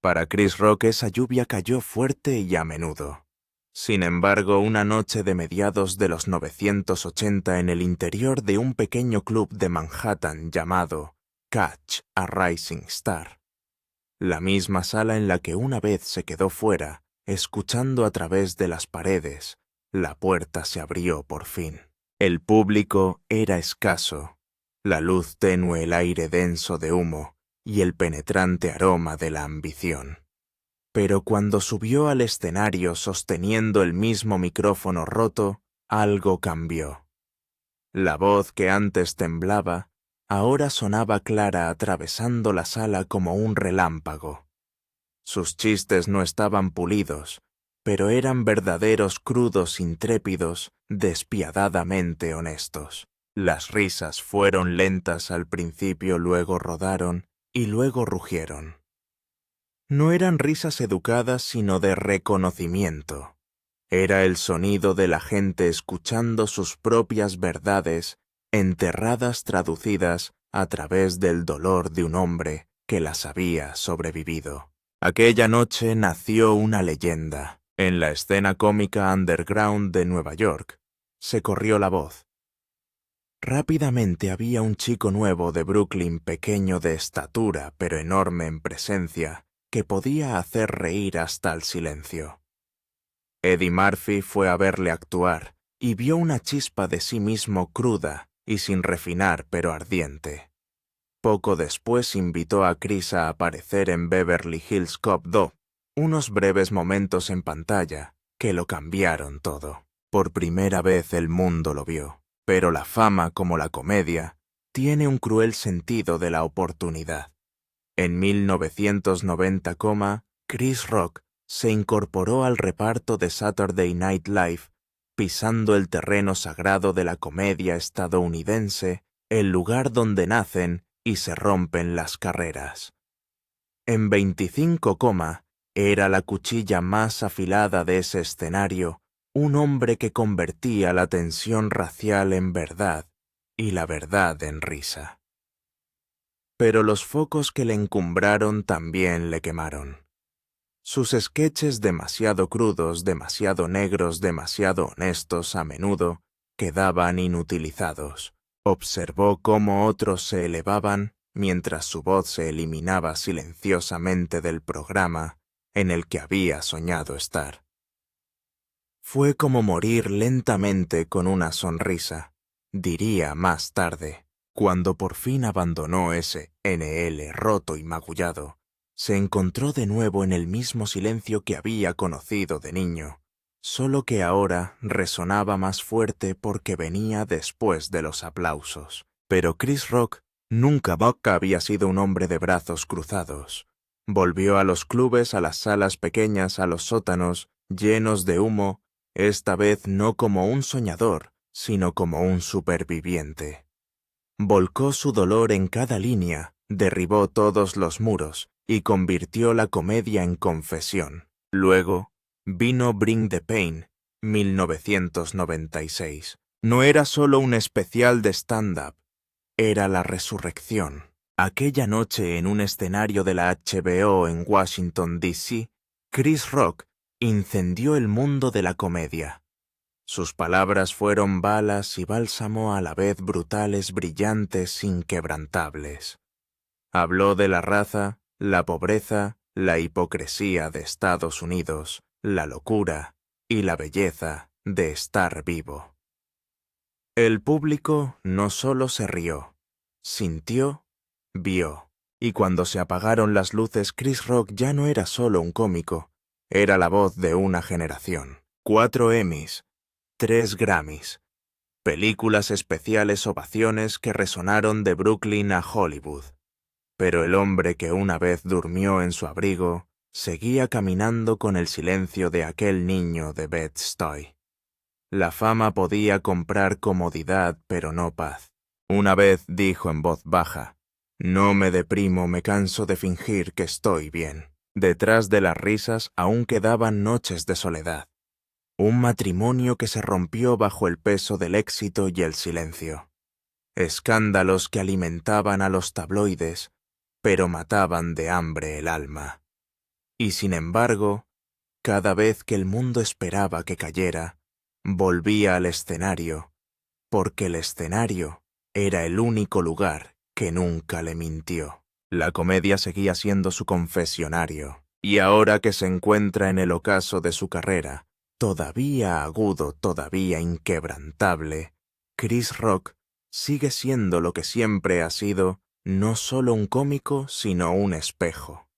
Para Chris Rock esa lluvia cayó fuerte y a menudo. Sin embargo, una noche de mediados de los 980 en el interior de un pequeño club de Manhattan llamado Catch a Rising Star, la misma sala en la que una vez se quedó fuera, escuchando a través de las paredes, la puerta se abrió por fin. El público era escaso, la luz tenue, el aire denso de humo y el penetrante aroma de la ambición. Pero cuando subió al escenario sosteniendo el mismo micrófono roto, algo cambió. La voz que antes temblaba, ahora sonaba clara atravesando la sala como un relámpago. Sus chistes no estaban pulidos, pero eran verdaderos, crudos, intrépidos, despiadadamente honestos. Las risas fueron lentas al principio, luego rodaron y luego rugieron. No eran risas educadas, sino de reconocimiento. Era el sonido de la gente escuchando sus propias verdades, enterradas, traducidas a través del dolor de un hombre que las había sobrevivido. Aquella noche nació una leyenda. En la escena cómica underground de Nueva York, se corrió la voz. Rápidamente había un chico nuevo de Brooklyn, pequeño de estatura pero enorme en presencia, que podía hacer reír hasta el silencio. Eddie Murphy fue a verle actuar y vio una chispa de sí mismo cruda y sin refinar pero ardiente. Poco después invitó a Chris a aparecer en Beverly Hills Cop 2, unos breves momentos en pantalla que lo cambiaron todo. Por primera vez el mundo lo vio, pero la fama, como la comedia, tiene un cruel sentido de la oportunidad. En 1990, Chris Rock se incorporó al reparto de Saturday Night Live, pisando el terreno sagrado de la comedia estadounidense, el lugar donde nacen y se rompen las carreras. En 25, era la cuchilla más afilada de ese escenario, un hombre que convertía la tensión racial en verdad y la verdad en risa. Pero los focos que le encumbraron también le quemaron. Sus sketches demasiado crudos, demasiado negros, demasiado honestos a menudo quedaban inutilizados. Observó cómo otros se elevaban mientras su voz se eliminaba silenciosamente del programa en el que había soñado estar. Fue como morir lentamente con una sonrisa, diría más tarde, cuando por fin abandonó ese NL roto y magullado. Se encontró de nuevo en el mismo silencio que había conocido de niño, solo que ahora resonaba más fuerte porque venía después de los aplausos. Pero Chris Rock nunca había sido un hombre de brazos cruzados. Volvió a los clubes, a las salas pequeñas, a los sótanos, llenos de humo, esta vez no como un soñador, sino como un superviviente. Volcó su dolor en cada línea, derribó todos los muros y convirtió la comedia en confesión. Luego vino Bring the Pain, 1996. No era solo un especial de stand-up, era la resurrección. Aquella noche en un escenario de la HBO en Washington, D.C., Chris Rock incendió el mundo de la comedia. Sus palabras fueron balas y bálsamo a la vez, brutales, brillantes, inquebrantables. Habló de la raza, la pobreza, la hipocresía de Estados Unidos, la locura y la belleza de estar vivo. El público no solo se rió, sintió, vio. Y cuando se apagaron las luces, Chris Rock ya no era solo un cómico, era la voz de una generación. 4 Emmys, 3 Grammys, películas especiales, ovaciones que resonaron de Brooklyn a Hollywood. Pero el hombre que una vez durmió en su abrigo seguía caminando con el silencio de aquel niño de Bed-Stuy. La fama podía comprar comodidad, pero no paz. Una vez dijo en voz baja: «No me deprimo, me canso de fingir que estoy bien». Detrás de las risas aún quedaban noches de soledad. Un matrimonio que se rompió bajo el peso del éxito y el silencio. Escándalos que alimentaban a los tabloides, pero mataban de hambre el alma. Y sin embargo, cada vez que el mundo esperaba que cayera, volvía al escenario, porque el escenario era el único lugar que nunca le mintió. La comedia seguía siendo su confesionario, y ahora que se encuentra en el ocaso de su carrera, todavía agudo, todavía inquebrantable, Chris Rock sigue siendo lo que siempre ha sido, no solo un cómico, sino un espejo.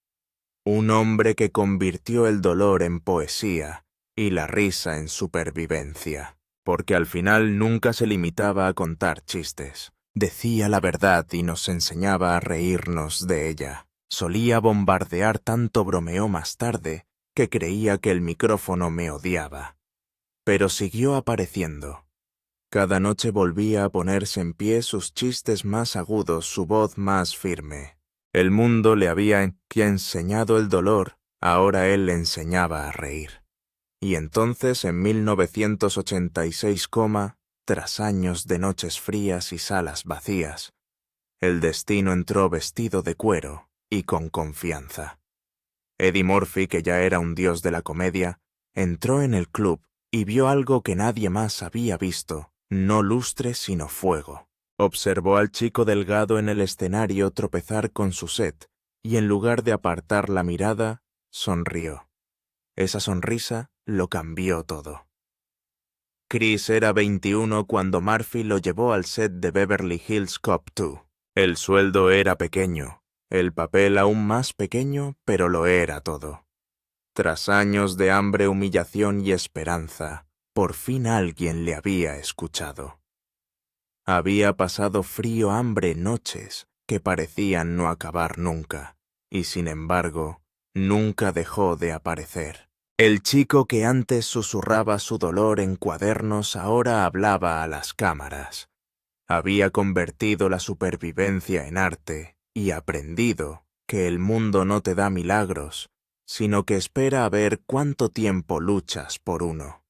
Un hombre que convirtió el dolor en poesía y la risa en supervivencia, porque al final nunca se limitaba a contar chistes. Decía la verdad y nos enseñaba a reírnos de ella. Solía bombardear tanto bromeo más tarde que creía que el micrófono me odiaba. Pero siguió apareciendo. Cada noche volvía a ponerse en pie, sus chistes más agudos, su voz más firme. El mundo le había enseñado el dolor, ahora él le enseñaba a reír. Y entonces, en 1986, tras años de noches frías y salas vacías, el destino entró vestido de cuero y con confianza. Eddie Murphy, que ya era un dios de la comedia, entró en el club y vio algo que nadie más había visto, no lustre sino fuego. Observó al chico delgado en el escenario tropezar con su set, y en lugar de apartar la mirada, sonrió. Esa sonrisa lo cambió todo. Chris era 21 cuando Murphy lo llevó al set de Beverly Hills Cop 2. El sueldo era pequeño, el papel aún más pequeño, pero lo era todo. Tras años de hambre, humillación y esperanza, por fin alguien le había escuchado. Había pasado frío, hambre, noches que parecían no acabar nunca, y sin embargo, nunca dejó de aparecer. El chico que antes susurraba su dolor en cuadernos ahora hablaba a las cámaras. Había convertido la supervivencia en arte y aprendido que el mundo no te da milagros, sino que espera a ver cuánto tiempo luchas por uno.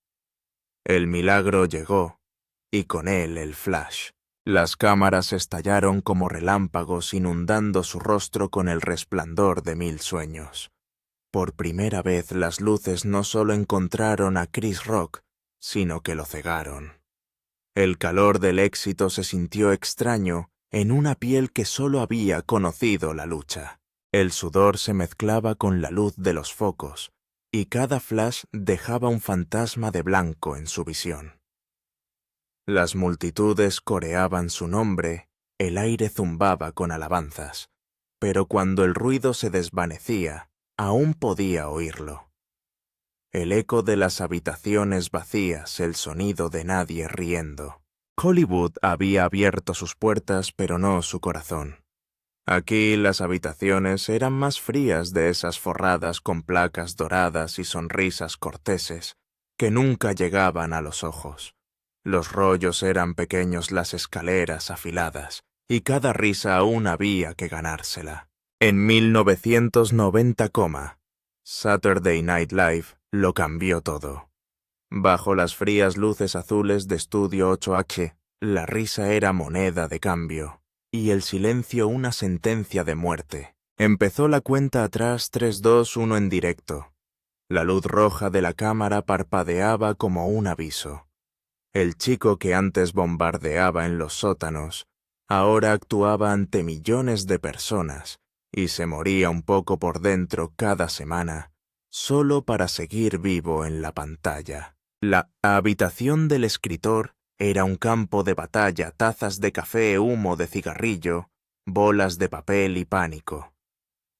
El milagro llegó, y con él el flash. Las cámaras estallaron como relámpagos inundando su rostro con el resplandor de 1000 sueños. Por primera vez las luces no solo encontraron a Chris Rock, sino que lo cegaron. El calor del éxito se sintió extraño en una piel que solo había conocido la lucha. El sudor se mezclaba con la luz de los focos, y cada flash dejaba un fantasma de blanco en su visión. Las multitudes coreaban su nombre, el aire zumbaba con alabanzas, pero cuando el ruido se desvanecía, aún podía oírlo. El eco de las habitaciones vacías, el sonido de nadie riendo. Hollywood había abierto sus puertas, pero no su corazón. Aquí las habitaciones eran más frías de esas forradas con placas doradas y sonrisas corteses que nunca llegaban a los ojos. Los rollos eran pequeños, las escaleras afiladas, y cada risa aún había que ganársela. En 1990, Saturday Night Live lo cambió todo. Bajo las frías luces azules de Estudio 8H, la risa era moneda de cambio, y el silencio una sentencia de muerte. Empezó la cuenta atrás 3, 2, 1 en directo. La luz roja de la cámara parpadeaba como un aviso. El chico que antes bombardeaba en los sótanos, ahora actuaba ante millones de personas, y se moría un poco por dentro cada semana, solo para seguir vivo en la pantalla. La habitación del escritor era un campo de batalla, tazas de café, humo de cigarrillo, bolas de papel y pánico.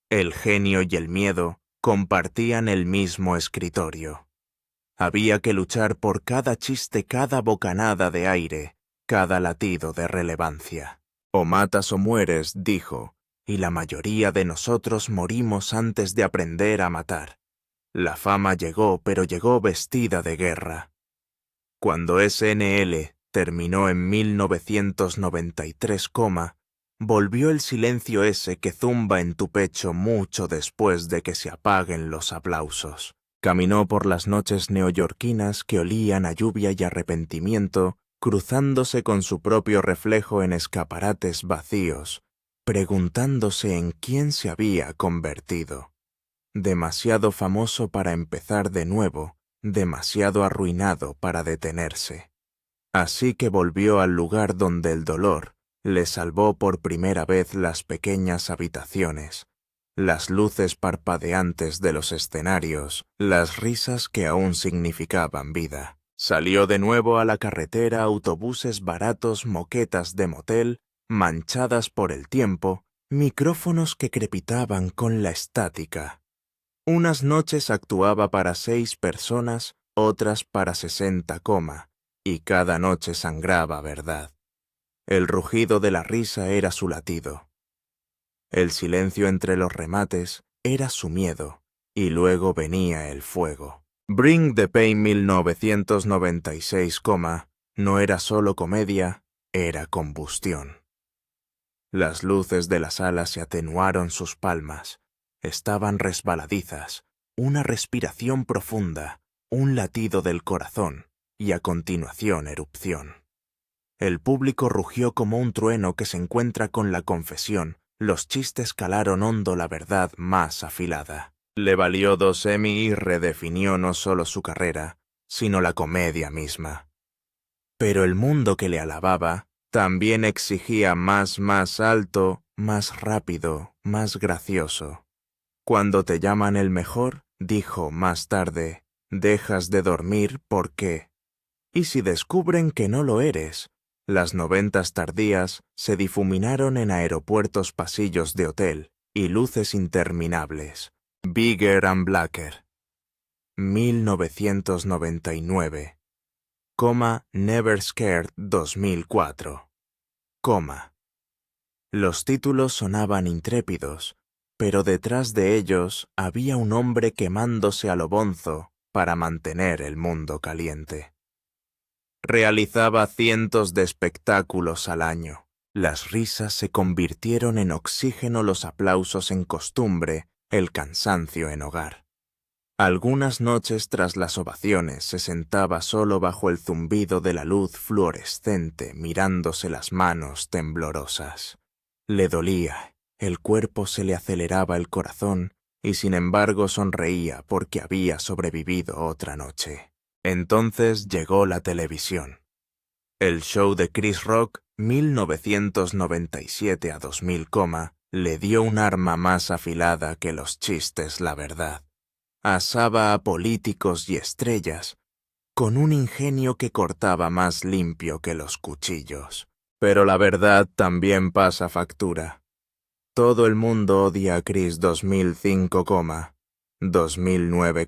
El genio y el miedo compartían el mismo escritorio. Había que luchar por cada chiste, cada bocanada de aire, cada latido de relevancia. O matas o mueres, dijo, y la mayoría de nosotros morimos antes de aprender a matar. La fama llegó, pero llegó vestida de guerra. Cuando SNL terminó en 1993, volvió el silencio ese que zumba en tu pecho mucho después de que se apaguen los aplausos. Caminó por las noches neoyorquinas que olían a lluvia y arrepentimiento, cruzándose con su propio reflejo en escaparates vacíos, preguntándose en quién se había convertido. demasiado famoso para empezar de nuevo, demasiado arruinado para detenerse. Así que volvió al lugar donde el dolor le salvó por primera vez las pequeñas habitaciones, las luces parpadeantes de los escenarios, las risas que aún significaban vida. Salió de nuevo a la carretera, autobuses baratos, moquetas de motel, manchadas por el tiempo, micrófonos que crepitaban con la estática. Unas noches actuaba para 6 personas, otras para 60, y cada noche sangraba verdad. El rugido de la risa era su latido. El silencio entre los remates era su miedo, y luego venía el fuego. Bring the Pain 1996, no era solo comedia, era combustión. Las luces de la sala se atenuaron sus palmas. Estaban resbaladizas, una respiración profunda, un latido del corazón, y a continuación erupción. El público rugió como un trueno que se encuentra con la confesión. Los chistes calaron hondo la verdad más afilada. Le valió 2 Emmy y redefinió no solo su carrera, sino la comedia misma. Pero el mundo que le alababa también exigía más alto, más rápido, más gracioso. Cuando te llaman el mejor, dijo más tarde, dejas de dormir porque... ¿Y si descubren que no lo eres? Las 90 tardías se difuminaron en aeropuertos, pasillos de hotel y luces interminables. Bigger and Blacker. 1999. Never Scared 2004. Los títulos sonaban intrépidos, pero detrás de ellos había un hombre quemándose a lo bonzo para mantener el mundo caliente. Realizaba cientos de espectáculos al año. Las risas se convirtieron en oxígeno, los aplausos en costumbre, el cansancio en hogar. Algunas noches tras las ovaciones se sentaba solo bajo el zumbido de la luz fluorescente, mirándose las manos temblorosas. Le dolía, el cuerpo se le aceleraba el corazón y sin embargo sonreía porque había sobrevivido otra noche. Entonces llegó la televisión. El show de Chris Rock, 1997 a 2000, le dio un arma más afilada que los chistes, la verdad. Asaba a políticos y estrellas, con un ingenio que cortaba más limpio que los cuchillos. Pero la verdad también pasa factura. Todo el mundo odia a Chris. 2005, 2009,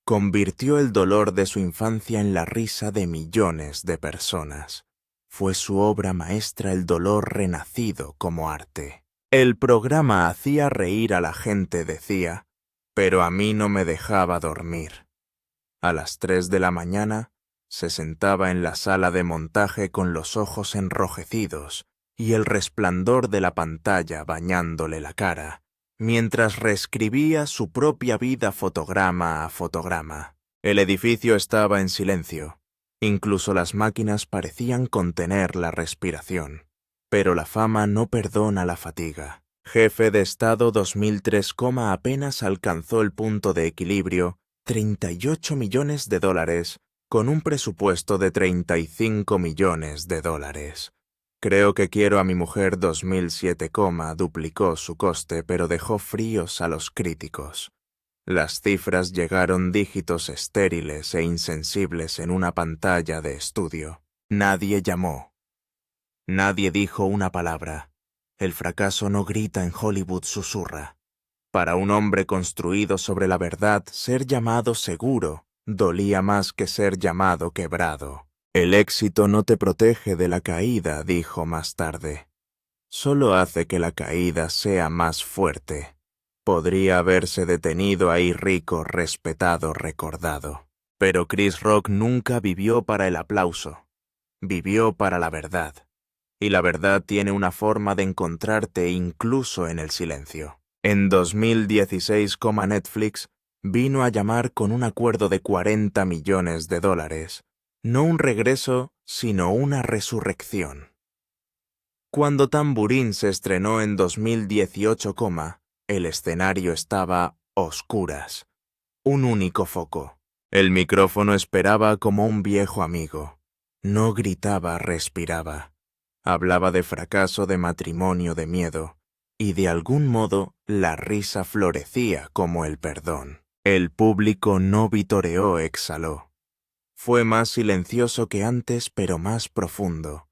convirtió el dolor de su infancia en la risa de millones de personas. Fue su obra maestra, el dolor renacido como arte. El programa hacía reír a la gente, decía, pero a mí no me dejaba dormir. A las 3 de la mañana se sentaba en la sala de montaje con los ojos enrojecidos y el resplandor de la pantalla bañándole la cara, mientras reescribía su propia vida fotograma a fotograma. El edificio estaba en silencio. Incluso las máquinas parecían contener la respiración. Pero la fama no perdona la fatiga. Jefe de Estado 2003, apenas alcanzó el punto de equilibrio, $38 millones, con un presupuesto de $35 millones. Creo que quiero a mi mujer 2007, duplicó su coste, pero dejó fríos a los críticos. Las cifras llegaron dígitos estériles e insensibles en una pantalla de estudio. Nadie llamó. Nadie dijo una palabra. El fracaso no grita en Hollywood, susurra. Para un hombre construido sobre la verdad, ser llamado seguro dolía más que ser llamado quebrado. El éxito no te protege de la caída, dijo más tarde. Solo hace que la caída sea más fuerte. Podría haberse detenido ahí rico, respetado, recordado. Pero Chris Rock nunca vivió para el aplauso. Vivió para la verdad. Y la verdad tiene una forma de encontrarte incluso en el silencio. En 2016, Netflix vino a llamar con un acuerdo de $40 millones. No un regreso, sino una resurrección. Cuando Tambourine se estrenó en 2018, el escenario estaba oscuras. Un único foco. El micrófono esperaba como un viejo amigo. No gritaba, respiraba. Hablaba de fracaso, de matrimonio, de miedo. Y de algún modo, la risa florecía como el perdón. El público no vitoreó, exhaló. Fue más silencioso que antes, pero más profundo.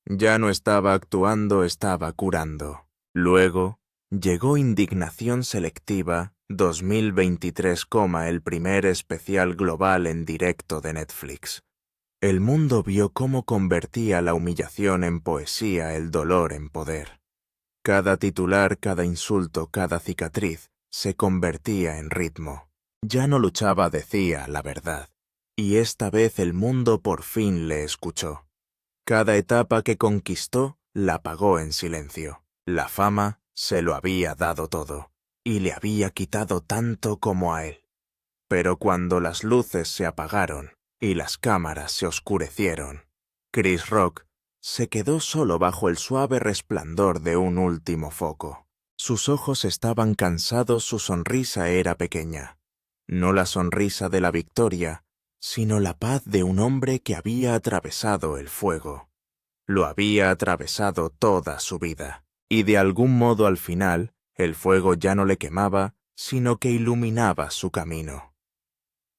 Ya no estaba actuando, estaba curando. Luego, llegó Indignación Selectiva 2023, el primer especial global en directo de Netflix. El mundo vio cómo convertía la humillación en poesía, el dolor en poder. Cada titular, cada insulto, cada cicatriz se convertía en ritmo. Ya no luchaba, decía la verdad. Y esta vez el mundo por fin le escuchó. Cada etapa que conquistó la pagó en silencio. La fama se lo había dado todo, y le había quitado tanto como a él. Pero cuando las luces se apagaron y las cámaras se oscurecieron, Chris Rock se quedó solo bajo el suave resplandor de un último foco. Sus ojos estaban cansados, su sonrisa era pequeña. No la sonrisa de la victoria, sino la paz de un hombre que había atravesado el fuego. Lo había atravesado toda su vida, y de algún modo al final, el fuego ya no le quemaba, sino que iluminaba su camino.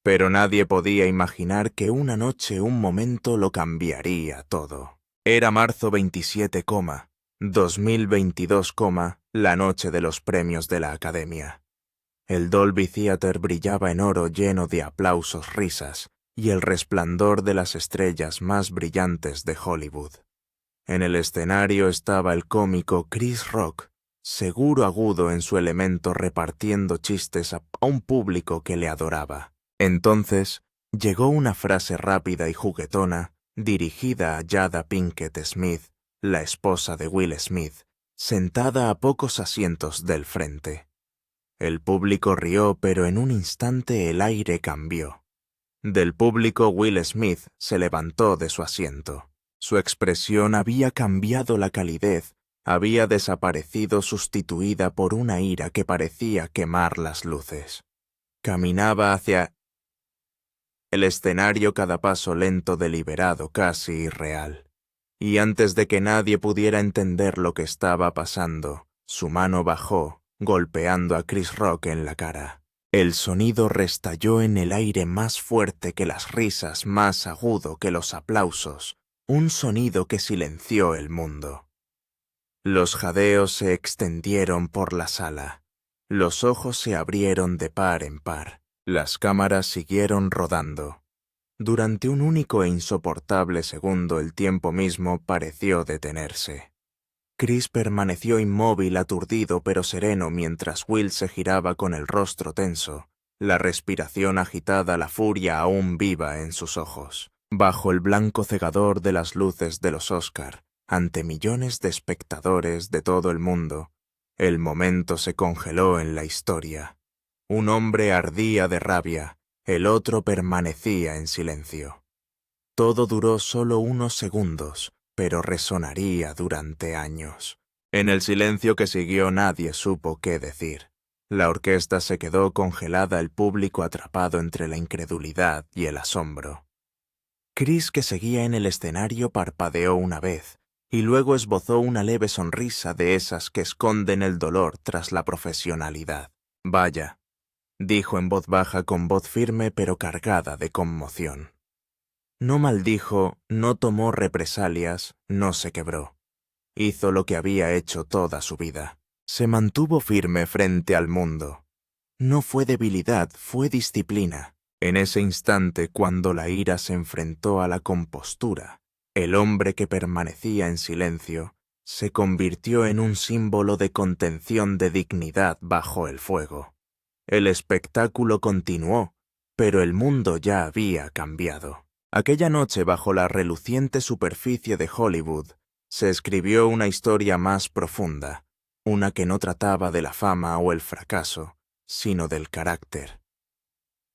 Pero nadie podía imaginar que una noche, un momento lo cambiaría todo. Era marzo 27, 2022, la noche de los premios de la Academia. El Dolby Theatre brillaba en oro lleno de aplausos, risas y el resplandor de las estrellas más brillantes de Hollywood. En el escenario estaba el cómico Chris Rock, seguro, agudo en su elemento, repartiendo chistes a un público que le adoraba. Entonces llegó una frase rápida y juguetona dirigida a Jada Pinkett Smith, la esposa de Will Smith, sentada a pocos asientos del frente. El público rió, pero en un instante el aire cambió. Del público, Will Smith se levantó de su asiento. Su expresión había cambiado, la calidez había desaparecido, sustituida por una ira que parecía quemar las luces. Caminaba hacia el escenario, cada paso lento, deliberado, casi irreal. Y antes de que nadie pudiera entender lo que estaba pasando, su mano bajó, golpeando a Chris Rock en la cara. El sonido restalló en el aire, más fuerte que las risas, más agudo que los aplausos, un sonido que silenció el mundo. Los jadeos se extendieron por la sala. Los ojos se abrieron de par en par. Las cámaras siguieron rodando. Durante un único e insoportable segundo, el tiempo mismo pareció detenerse. Chris permaneció inmóvil, aturdido pero sereno, mientras Will se giraba con el rostro tenso, la respiración agitada, la furia aún viva en sus ojos. Bajo el blanco cegador de las luces de los Oscar, ante millones de espectadores de todo el mundo, el momento se congeló en la historia. Un hombre ardía de rabia, el otro permanecía en silencio. Todo duró solo unos segundos, pero resonaría durante años. En el silencio que siguió nadie supo qué decir. La orquesta se quedó congelada, el público atrapado entre la incredulidad y el asombro. Chris, que seguía en el escenario, parpadeó una vez, y luego esbozó una leve sonrisa de esas que esconden el dolor tras la profesionalidad. «Vaya», dijo en voz baja, con voz firme pero cargada de conmoción. No maldijo, no tomó represalias, no se quebró. Hizo lo que había hecho toda su vida. Se mantuvo firme frente al mundo. No fue debilidad, fue disciplina. En ese instante, cuando la ira se enfrentó a la compostura, el hombre que permanecía en silencio se convirtió en un símbolo de contención, de dignidad bajo el fuego. El espectáculo continuó, pero el mundo ya había cambiado. Aquella noche, bajo la reluciente superficie de Hollywood, se escribió una historia más profunda, una que no trataba de la fama o el fracaso, sino del carácter.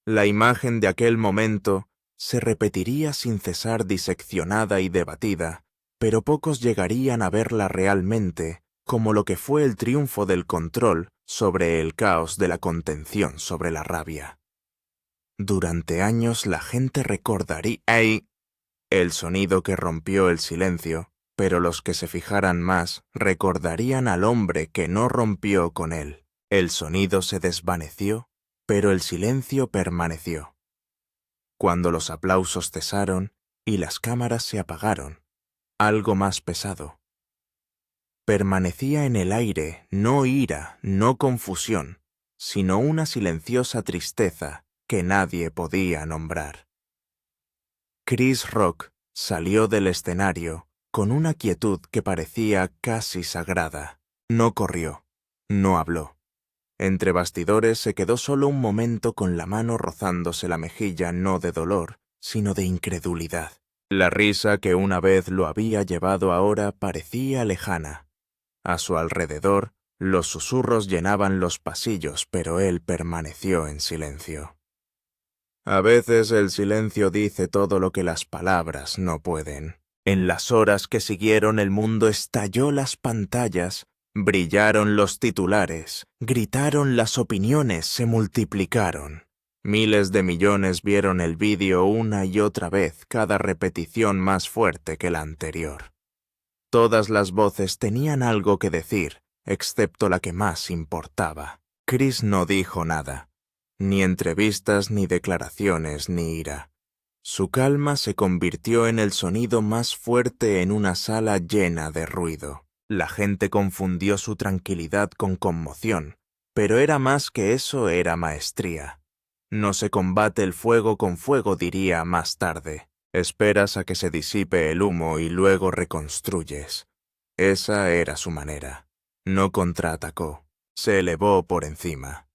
La imagen de aquel momento se repetiría sin cesar, diseccionada y debatida, pero pocos llegarían a verla realmente como lo que fue el triunfo del control sobre el caos de la contención sobre la rabia. Durante años la gente recordaría el sonido que rompió el silencio, pero los que se fijaran más recordarían al hombre que no rompió con él. El sonido se desvaneció, pero el silencio permaneció. Cuando los aplausos cesaron y las cámaras se apagaron, algo más pesado. Permanecía en el aire no ira, no confusión, sino una silenciosa tristeza que nadie podía nombrar. Chris Rock salió del escenario con una quietud que parecía casi sagrada. No corrió, no habló. Entre bastidores se quedó solo un momento con la mano rozándose la mejilla no de dolor, sino de incredulidad. La risa que una vez lo había llevado ahora parecía lejana. A su alrededor, los susurros llenaban los pasillos, pero él permaneció en silencio. A veces el silencio dice todo lo que las palabras no pueden. En las horas que siguieron el mundo estalló las pantallas, brillaron los titulares, gritaron las opiniones, se multiplicaron. Miles de millones vieron el vídeo una y otra vez, cada repetición más fuerte que la anterior. Todas las voces tenían algo que decir, excepto la que más importaba. Chris no dijo nada. Ni entrevistas, ni declaraciones, ni ira. Su calma se convirtió en el sonido más fuerte en una sala llena de ruido. La gente confundió su tranquilidad con conmoción, pero era más que eso, era maestría. No se combate el fuego con fuego, diría más tarde. Esperas a que se disipe el humo y luego reconstruyes. Esa era su manera. No contraatacó, se elevó por encima.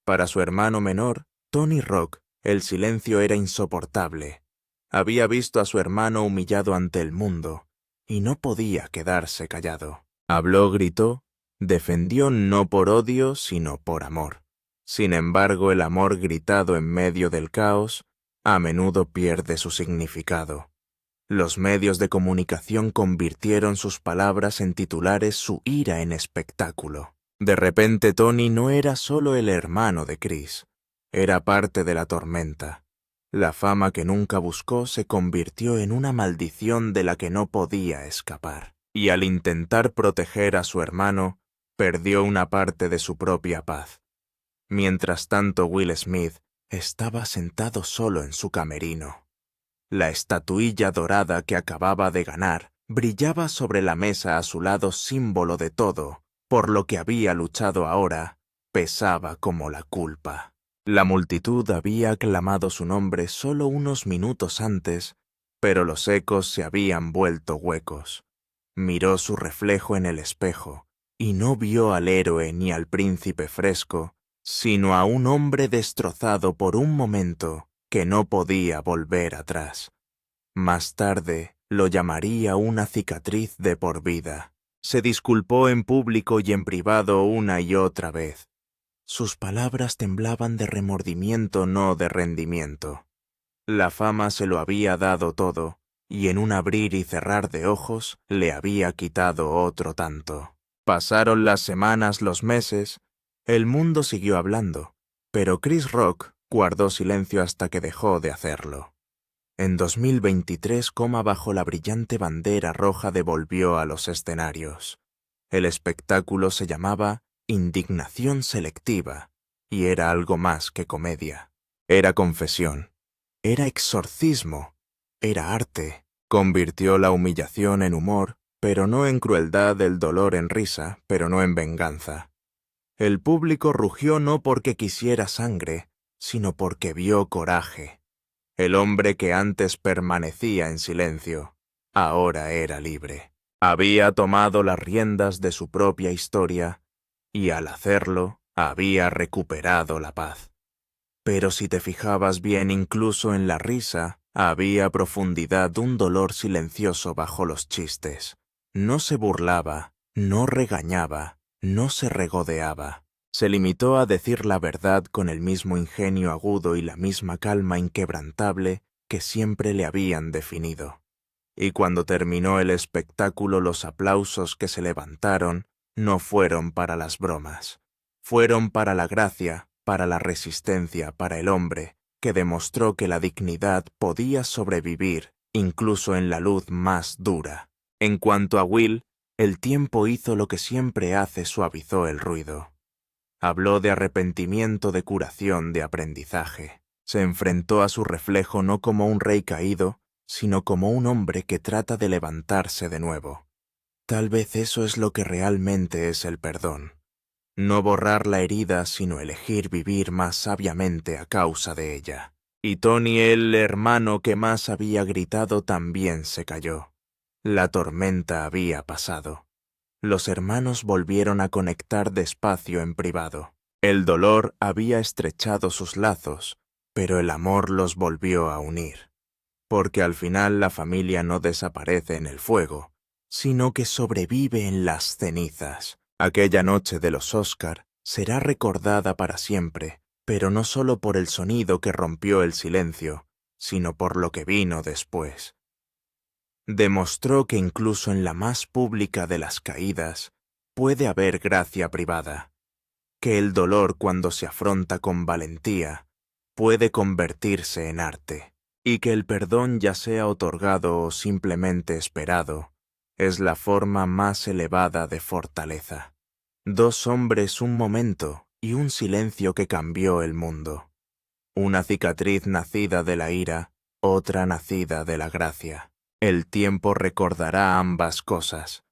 Para su hermano menor, Tony Rock, el silencio era insoportable. Había visto a su hermano humillado ante el mundo, y no podía quedarse callado. Habló, gritó, defendió no por odio, sino por amor. Sin embargo, el amor gritado en medio del caos a menudo pierde su significado. Los medios de comunicación convirtieron sus palabras en titulares, su ira en espectáculo. De repente Tony no era solo el hermano de Chris, era parte de la tormenta. La fama que nunca buscó se convirtió en una maldición de la que no podía escapar. Y al intentar proteger a su hermano, perdió una parte de su propia paz. Mientras tanto, Will Smith estaba sentado solo en su camerino. La estatuilla dorada que acababa de ganar brillaba sobre la mesa a su lado, símbolo de todo. Por lo que había luchado ahora, pesaba como la culpa. La multitud había aclamado su nombre solo unos minutos antes, pero los ecos se habían vuelto huecos. Miró su reflejo en el espejo, y no vio al héroe ni al príncipe fresco, sino a un hombre destrozado por un momento que no podía volver atrás. Más tarde lo llamaría una cicatriz de por vida. Se disculpó en público y en privado una y otra vez. Sus palabras temblaban de remordimiento, no de rendimiento. La fama se lo había dado todo, y en un abrir y cerrar de ojos le había quitado otro tanto. Pasaron las semanas, los meses, el mundo siguió hablando, pero Chris Rock guardó silencio hasta que dejó de hacerlo. En 2023, bajo la brillante bandera roja devolvió a los escenarios. El espectáculo se llamaba Indignación Selectiva, y era algo más que comedia. Era confesión, era exorcismo, era arte. Convirtió la humillación en humor, pero no en crueldad, el dolor en risa, pero no en venganza. El público rugió no porque quisiera sangre, sino porque vio coraje. El hombre que antes permanecía en silencio, ahora era libre. Había tomado las riendas de su propia historia, y al hacerlo, había recuperado la paz. Pero si te fijabas bien, incluso en la risa, había profundidad, un dolor silencioso bajo los chistes. No se burlaba, no regañaba, no se regodeaba. Se limitó a decir la verdad con el mismo ingenio agudo y la misma calma inquebrantable que siempre le habían definido. Y cuando terminó el espectáculo, los aplausos que se levantaron no fueron para las bromas. Fueron para la gracia, para la resistencia, para el hombre, que demostró que la dignidad podía sobrevivir incluso en la luz más dura. En cuanto a Will, el tiempo hizo lo que siempre hace, suavizó el ruido. Habló de arrepentimiento, de curación, de aprendizaje. Se enfrentó a su reflejo no como un rey caído, sino como un hombre que trata de levantarse de nuevo. Tal vez eso es lo que realmente es el perdón. No borrar la herida, sino elegir vivir más sabiamente a causa de ella. Y Tony, el hermano que más había gritado, también se calló. La tormenta había pasado. Los hermanos volvieron a conectar despacio en privado. El dolor había estrechado sus lazos, pero el amor los volvió a unir. Porque al final la familia no desaparece en el fuego, sino que sobrevive en las cenizas. Aquella noche de los Oscar será recordada para siempre, pero no solo por el sonido que rompió el silencio, sino por lo que vino después. Demostró que incluso en la más pública de las caídas puede haber gracia privada, que el dolor, cuando se afronta con valentía, puede convertirse en arte, y que el perdón, ya sea otorgado o simplemente esperado, es la forma más elevada de fortaleza. 2 hombres, un momento y un silencio que cambió el mundo. Una cicatriz nacida de la ira, otra nacida de la gracia. El tiempo recordará ambas cosas,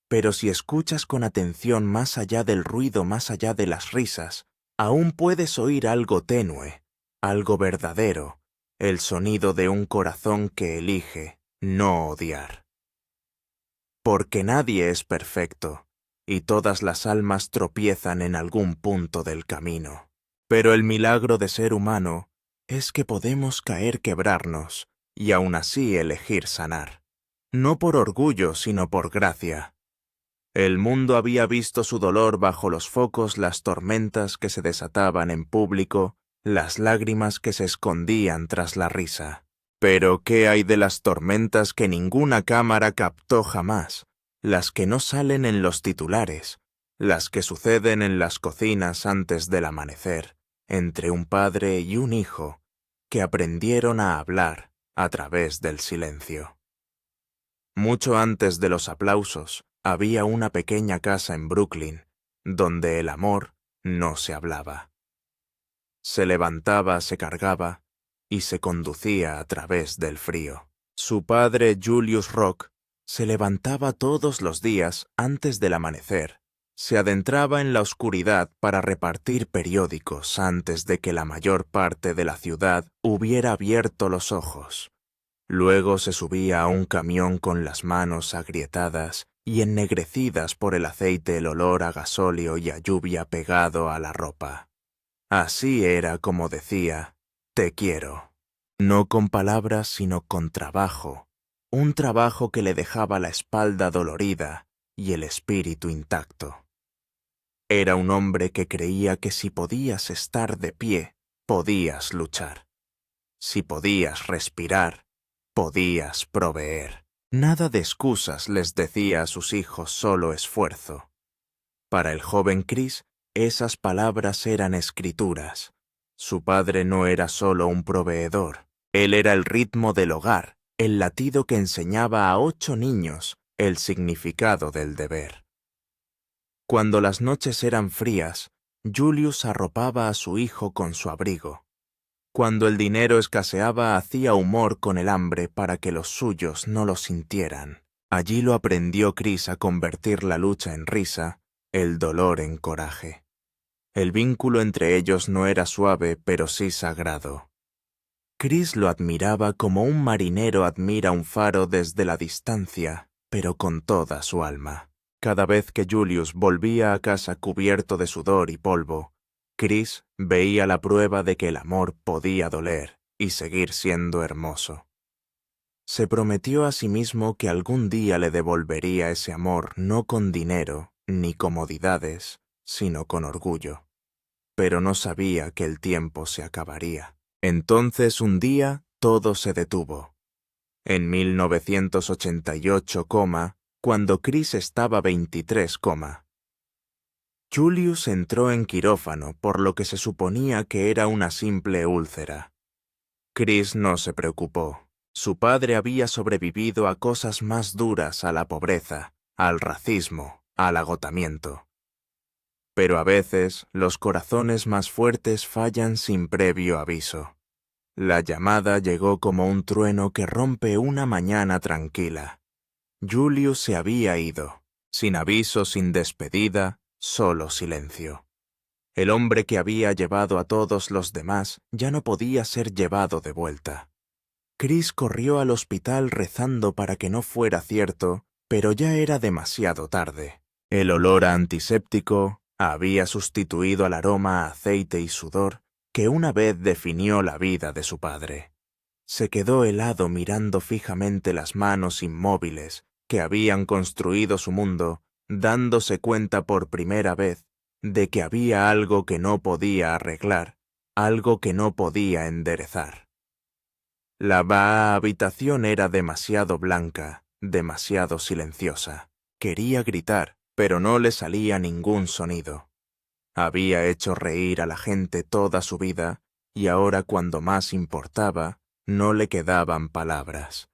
pero si escuchas con atención más allá del ruido, más allá de las risas, aún puedes oír algo tenue, algo verdadero, el sonido de un corazón que elige no odiar. Porque nadie es perfecto, y todas las almas tropiezan en algún punto del camino. Pero el milagro de ser humano es que podemos caer, quebrarnos, y aún así elegir sanar. No por orgullo, sino por gracia. El mundo había visto su dolor bajo los focos, las tormentas que se desataban en público, las lágrimas que se escondían tras la risa. Pero ¿qué hay de las tormentas que ninguna cámara captó jamás? Las que no salen en los titulares, las que suceden en las cocinas antes del amanecer, entre un padre y un hijo, que aprendieron a hablar a través del silencio. Mucho antes de los aplausos, había una pequeña casa en Brooklyn, donde el amor no se hablaba. Se levantaba, se cargaba y se conducía a través del frío. Su padre, Julius Rock, se levantaba todos los días antes del amanecer. Se adentraba en la oscuridad para repartir periódicos antes de que la mayor parte de la ciudad hubiera abierto los ojos. Luego se subía a un camión con las manos agrietadas y ennegrecidas por el aceite, el olor a gasóleo y a lluvia pegado a la ropa. Así era como decía, te quiero. No con palabras, sino con trabajo. Un trabajo que le dejaba la espalda dolorida y el espíritu intacto. Era un hombre que creía que si podías estar de pie, podías luchar. Si podías respirar, podías proveer. Nada de excusas, les decía a sus hijos, solo esfuerzo. Para el joven Chris, esas palabras eran escrituras. Su padre no era solo un proveedor, él era el ritmo del hogar, el latido que enseñaba a 8 niños el significado del deber. Cuando las noches eran frías, Julius arropaba a su hijo con su abrigo. Cuando el dinero escaseaba, hacía humor con el hambre para que los suyos no lo sintieran. Allí lo aprendió Chris a convertir la lucha en risa, el dolor en coraje. El vínculo entre ellos no era suave, pero sí sagrado. Chris lo admiraba como un marinero admira un faro desde la distancia, pero con toda su alma. Cada vez que Julius volvía a casa cubierto de sudor y polvo, Chris veía la prueba de que el amor podía doler y seguir siendo hermoso. Se prometió a sí mismo que algún día le devolvería ese amor no con dinero ni comodidades, sino con orgullo. Pero no sabía que el tiempo se acabaría. Entonces un día todo se detuvo. En 1988, cuando Chris estaba 23, Julius entró en quirófano por lo que se suponía que era una simple úlcera. Chris no se preocupó. Su padre había sobrevivido a cosas más duras, a la pobreza, al racismo, al agotamiento. Pero a veces los corazones más fuertes fallan sin previo aviso. La llamada llegó como un trueno que rompe una mañana tranquila. Julius se había ido, sin aviso, sin despedida, solo silencio. El hombre que había llevado a todos los demás ya no podía ser llevado de vuelta. Chris corrió al hospital rezando para que no fuera cierto, pero ya era demasiado tarde. El olor a antiséptico había sustituido al aroma a aceite y sudor que una vez definió la vida de su padre. Se quedó helado mirando fijamente las manos inmóviles que habían construido su mundo, dándose cuenta por primera vez de que había algo que no podía arreglar, algo que no podía enderezar. La vaha habitación era demasiado blanca, demasiado silenciosa. Quería gritar, pero no le salía ningún sonido. Había hecho reír a la gente toda su vida, y ahora cuando más importaba, no le quedaban palabras.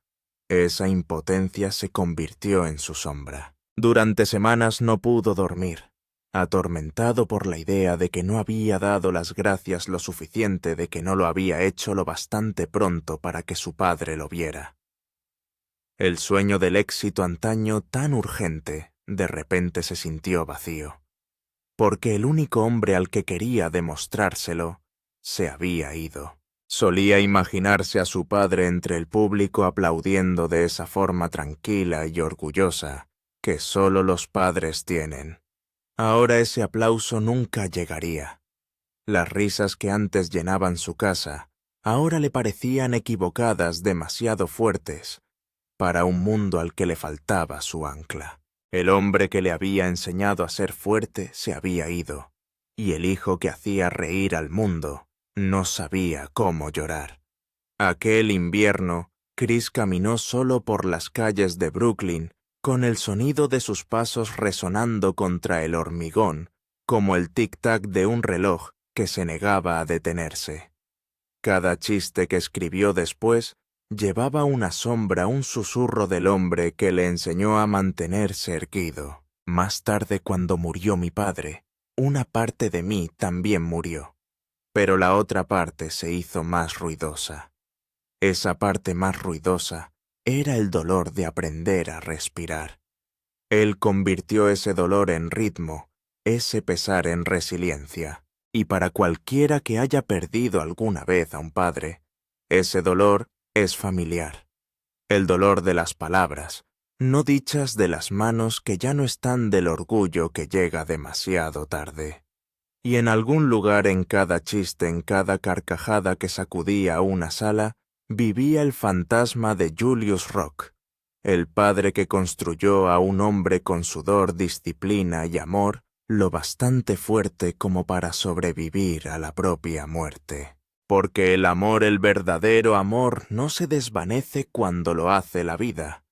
Esa impotencia se convirtió en su sombra. Durante semanas no pudo dormir, atormentado por la idea de que no había dado las gracias lo suficiente, de que no lo había hecho lo bastante pronto para que su padre lo viera. El sueño del éxito antaño tan urgente, de repente se sintió vacío, porque el único hombre al que quería demostrárselo se había ido. Solía imaginarse a su padre entre el público aplaudiendo de esa forma tranquila y orgullosa que solo los padres tienen. Ahora ese aplauso nunca llegaría. Las risas que antes llenaban su casa, ahora le parecían equivocadas, demasiado fuertes, para un mundo al que le faltaba su ancla. El hombre que le había enseñado a ser fuerte se había ido, y el hijo que hacía reír al mundo no sabía cómo llorar. Aquel invierno, Chris caminó solo por las calles de Brooklyn, con el sonido de sus pasos resonando contra el hormigón, como el tic-tac de un reloj que se negaba a detenerse. Cada chiste que escribió después llevaba una sombra, un susurro del hombre que le enseñó a mantenerse erguido. Más tarde, cuando murió mi padre, una parte de mí también murió, pero la otra parte se hizo más ruidosa. Esa parte más ruidosa era el dolor de aprender a respirar. Él convirtió ese dolor en ritmo, ese pesar en resiliencia. Y para cualquiera que haya perdido alguna vez a un padre, ese dolor es familiar. El dolor de las palabras, no dichas, de las manos que ya no están, del orgullo que llega demasiado tarde. Y en algún lugar, en cada chiste, en cada carcajada que sacudía una sala, vivía el fantasma de Julius Rock, el padre que construyó a un hombre con sudor, disciplina y amor, lo bastante fuerte como para sobrevivir a la propia muerte. Porque el amor, el verdadero amor, no se desvanece cuando lo hace la vida.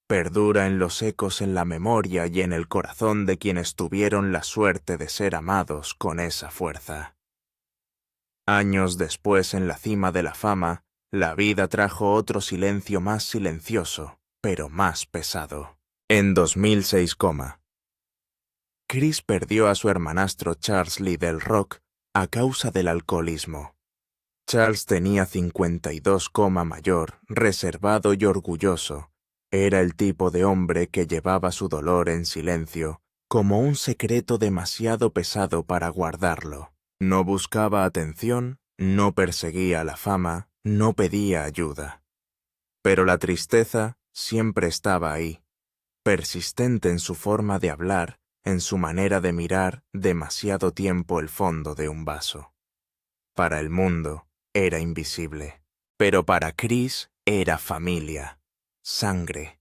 Perdura en los ecos, en la memoria y en el corazón de quienes tuvieron la suerte de ser amados con esa fuerza. Años después, en la cima de la fama, la vida trajo otro silencio más silencioso, pero más pesado. En 2006, Chris perdió a su hermanastro Charles Lee del Rock a causa del alcoholismo. Charles tenía 52, mayor, reservado y orgulloso. Era el tipo de hombre que llevaba su dolor en silencio, como un secreto demasiado pesado para guardarlo. No buscaba atención, no perseguía la fama, no pedía ayuda. Pero la tristeza siempre estaba ahí, persistente en su forma de hablar, en su manera de mirar demasiado tiempo el fondo de un vaso. Para el mundo era invisible, pero para Chris era familia, sangre,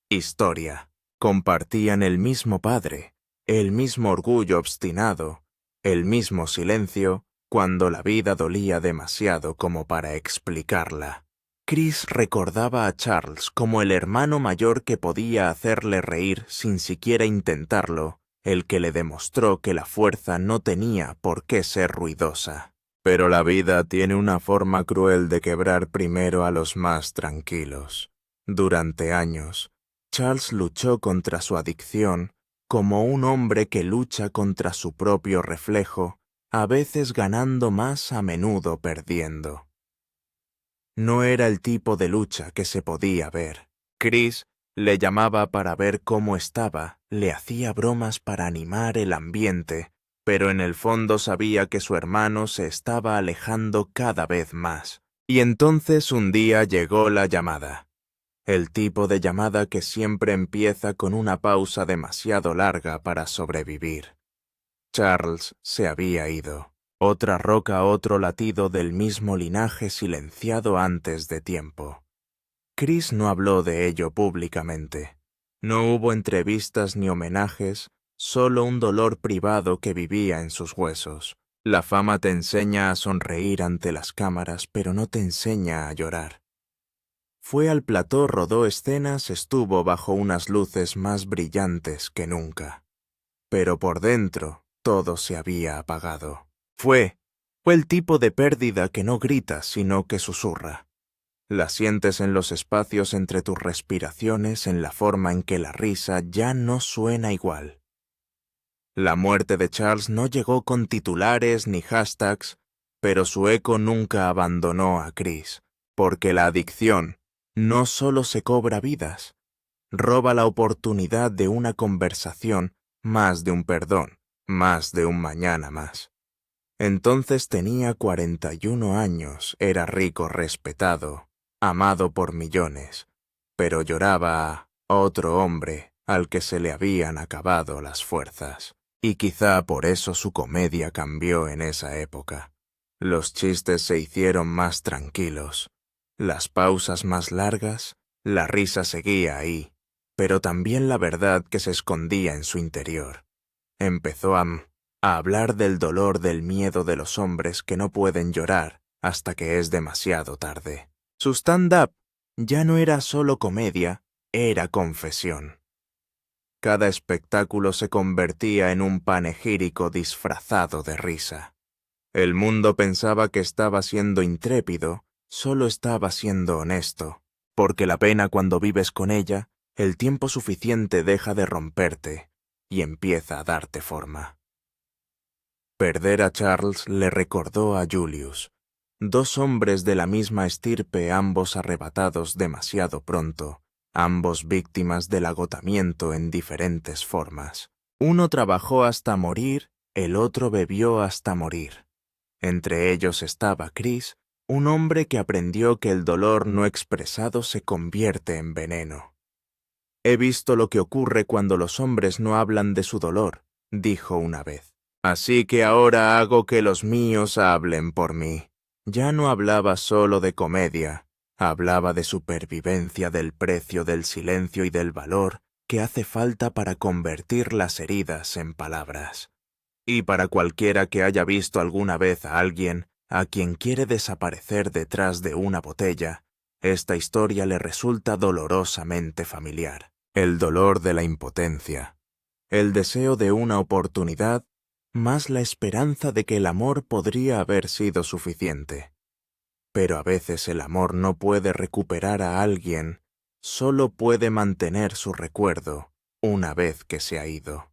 historia. Compartían el mismo padre, el mismo orgullo obstinado, el mismo silencio cuando la vida dolía demasiado como para explicarla. Chris recordaba a Charles como el hermano mayor que podía hacerle reír sin siquiera intentarlo, el que le demostró que la fuerza no tenía por qué ser ruidosa. Pero la vida tiene una forma cruel de quebrar primero a los más tranquilos. Durante años, Charles luchó contra su adicción como un hombre que lucha contra su propio reflejo, a veces ganando más, a menudo perdiendo. No era el tipo de lucha que se podía ver. Chris le llamaba para ver cómo estaba, le hacía bromas para animar el ambiente, pero en el fondo sabía que su hermano se estaba alejando cada vez más. Y entonces un día llegó la llamada. El tipo de llamada que siempre empieza con una pausa demasiado larga para sobrevivir. Charles se había ido. Otra roca, otro latido del mismo linaje silenciado antes de tiempo. Chris no habló de ello públicamente. No hubo entrevistas ni homenajes, solo un dolor privado que vivía en sus huesos. La fama te enseña a sonreír ante las cámaras, pero no te enseña a llorar. Fue al plató, rodó escenas, estuvo bajo unas luces más brillantes que nunca. Pero por dentro, todo se había apagado. Fue el tipo de pérdida que no grita, sino que susurra. La sientes en los espacios entre tus respiraciones, en la forma en que la risa ya no suena igual. La muerte de Charles no llegó con titulares ni hashtags, pero su eco nunca abandonó a Chris, porque la adicción no solo se cobra vidas, roba la oportunidad de una conversación, más de un perdón, más de un mañana más. Entonces tenía 41 años, era rico, respetado, amado por millones, pero lloraba a otro hombre al que se le habían acabado las fuerzas. Y quizá por eso su comedia cambió en esa época. Los chistes se hicieron más tranquilos, las pausas más largas, la risa seguía ahí, pero también la verdad que se escondía en su interior. Empezó a hablar del dolor, del miedo de los hombres que no pueden llorar hasta que es demasiado tarde. Su stand-up ya no era solo comedia, era confesión. Cada espectáculo se convertía en un panegírico disfrazado de risa. El mundo pensaba que estaba siendo intrépido, solo estaba siendo honesto, porque la pena cuando vives con ella, el tiempo suficiente deja de romperte y empieza a darte forma. Perder a Charles le recordó a Julius, dos hombres de la misma estirpe, ambos arrebatados demasiado pronto, ambos víctimas del agotamiento en diferentes formas. Uno trabajó hasta morir, el otro bebió hasta morir. Entre ellos estaba Chris, un hombre que aprendió que el dolor no expresado se convierte en veneno. He visto lo que ocurre cuando los hombres no hablan de su dolor, dijo una vez. Así que ahora hago que los míos hablen por mí. Ya no hablaba solo de comedia, hablaba de supervivencia, del precio del silencio y del valor que hace falta para convertir las heridas en palabras. Y para cualquiera que haya visto alguna vez a alguien a quien quiere desaparecer detrás de una botella, esta historia le resulta dolorosamente familiar. El dolor de la impotencia, el deseo de una oportunidad, más la esperanza de que el amor podría haber sido suficiente. Pero a veces el amor no puede recuperar a alguien, solo puede mantener su recuerdo una vez que se ha ido.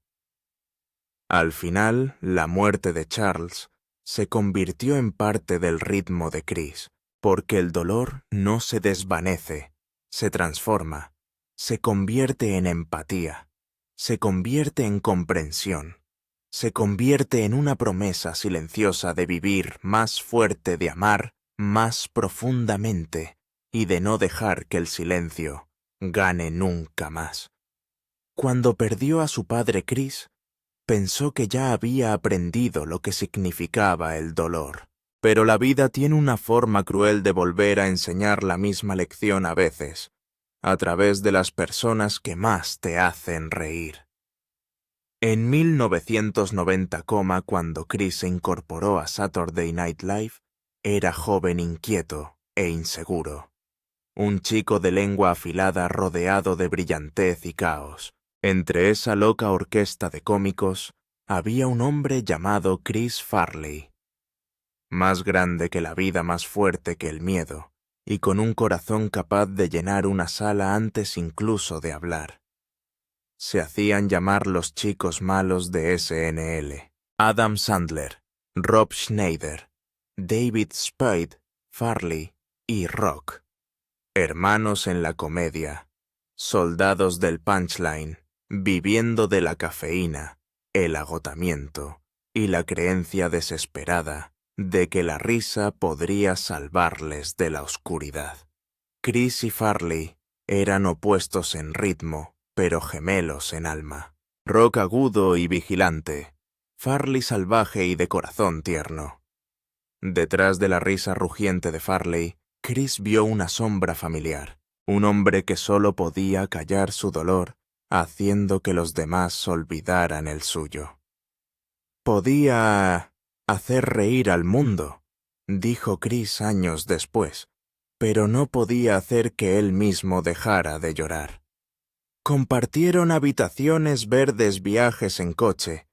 Al final, la muerte de Charles se convirtió en parte del ritmo de Chris, porque el dolor no se desvanece, se transforma, se convierte en empatía, se convierte en comprensión, se convierte en una promesa silenciosa de vivir más fuerte, de amar más profundamente y de no dejar que el silencio gane nunca más. Cuando perdió a su padre Chris, pensó que ya había aprendido lo que significaba el dolor. Pero la vida tiene una forma cruel de volver a enseñar la misma lección a veces, a través de las personas que más te hacen reír. En 1990, cuando Chris se incorporó a Saturday Night Live, era joven, inquieto e inseguro. Un chico de lengua afilada rodeado de brillantez y caos. Entre esa loca orquesta de cómicos había un hombre llamado Chris Farley, más grande que la vida, más fuerte que el miedo, y con un corazón capaz de llenar una sala antes incluso de hablar. Se hacían llamar los chicos malos de SNL. Adam Sandler, Rob Schneider, David Spade, Farley y Rock. Hermanos en la comedia, soldados del punchline, viviendo de la cafeína, el agotamiento y la creencia desesperada de que la risa podría salvarles de la oscuridad. Chris y Farley eran opuestos en ritmo, pero gemelos en alma. Rock agudo y vigilante, Farley salvaje y de corazón tierno. Detrás de la risa rugiente de Farley, Chris vio una sombra familiar, un hombre que solo podía callar su dolor, haciendo que los demás olvidaran el suyo. Podía hacer reír al mundo, dijo Chris años después, pero no podía hacer que él mismo dejara de llorar. Compartieron habitaciones, verdes viajes en coche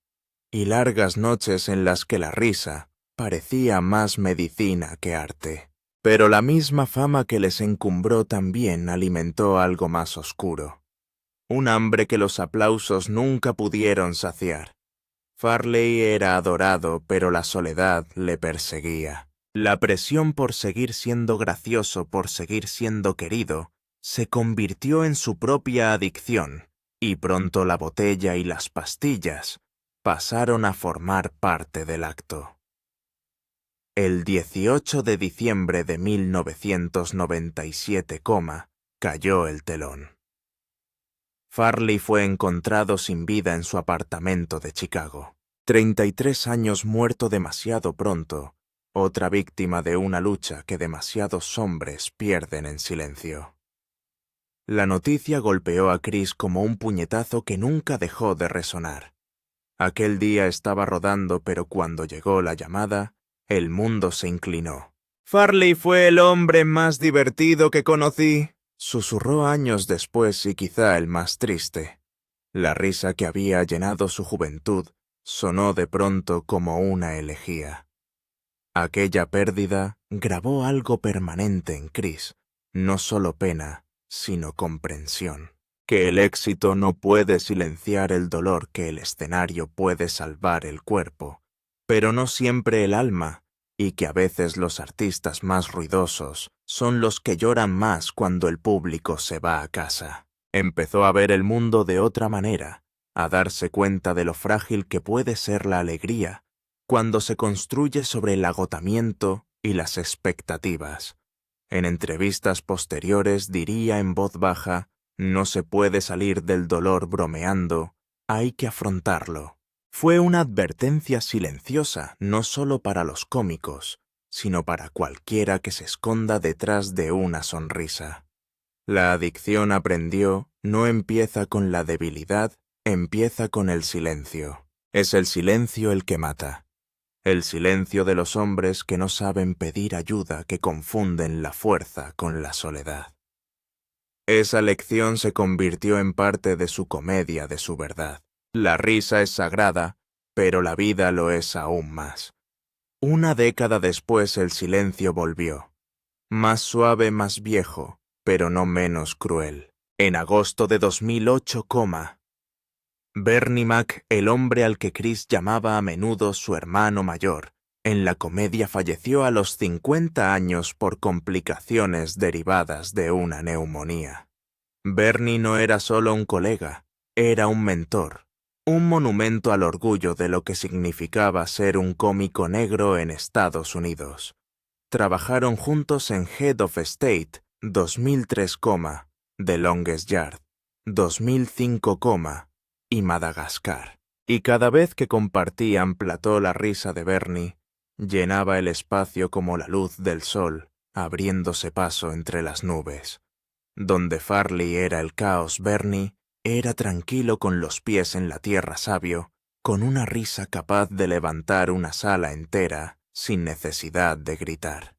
y largas noches en las que la risa parecía más medicina que arte. Pero la misma fama que les encumbró también alimentó algo más oscuro. Un hambre que los aplausos nunca pudieron saciar. Farley era adorado, pero la soledad le perseguía. La presión por seguir siendo gracioso, por seguir siendo querido, se convirtió en su propia adicción, y pronto la botella y las pastillas pasaron a formar parte del acto. El 18 de diciembre de 1997, cayó el telón. Farley fue encontrado sin vida en su apartamento de Chicago. 33 años muerto demasiado pronto, otra víctima de una lucha que demasiados hombres pierden en silencio. La noticia golpeó a Chris como un puñetazo que nunca dejó de resonar. Aquel día estaba rodando, pero cuando llegó la llamada, el mundo se inclinó. «Farley fue el hombre más divertido que conocí», susurró años después y quizá el más triste. La risa que había llenado su juventud sonó de pronto como una elegía. Aquella pérdida grabó algo permanente en Chris, no solo pena, sino comprensión. Que el éxito no puede silenciar el dolor, que el escenario puede salvar el cuerpo, pero no siempre el alma, y que a veces los artistas más ruidosos son los que lloran más cuando el público se va a casa. Empezó a ver el mundo de otra manera, a darse cuenta de lo frágil que puede ser la alegría cuando se construye sobre el agotamiento y las expectativas. En entrevistas posteriores diría en voz baja: «No se puede salir del dolor bromeando, hay que afrontarlo». Fue una advertencia silenciosa no solo para los cómicos, sino para cualquiera que se esconda detrás de una sonrisa. La adicción, aprendió, no empieza con la debilidad, empieza con el silencio. Es el silencio el que mata. El silencio de los hombres que no saben pedir ayuda, que confunden la fuerza con la soledad. Esa lección se convirtió en parte de su comedia, de su verdad. La risa es sagrada, pero la vida lo es aún más. Una década después el silencio volvió. Más suave, más viejo, pero no menos cruel. En agosto de 2008, Bernie Mac, el hombre al que Chris llamaba a menudo su hermano mayor, en la comedia falleció a los 50 años por complicaciones derivadas de una neumonía. Bernie no era solo un colega, era un mentor, un monumento al orgullo de lo que significaba ser un cómico negro en Estados Unidos. Trabajaron juntos en Head of State, 2003, The Longest Yard, 2005, y Madagascar. Y cada vez que compartían plató, la risa de Bernie llenaba el espacio como la luz del sol, abriéndose paso entre las nubes. Donde Farley era el caos, Bernie era tranquilo, con los pies en la tierra, sabio, con una risa capaz de levantar una sala entera sin necesidad de gritar.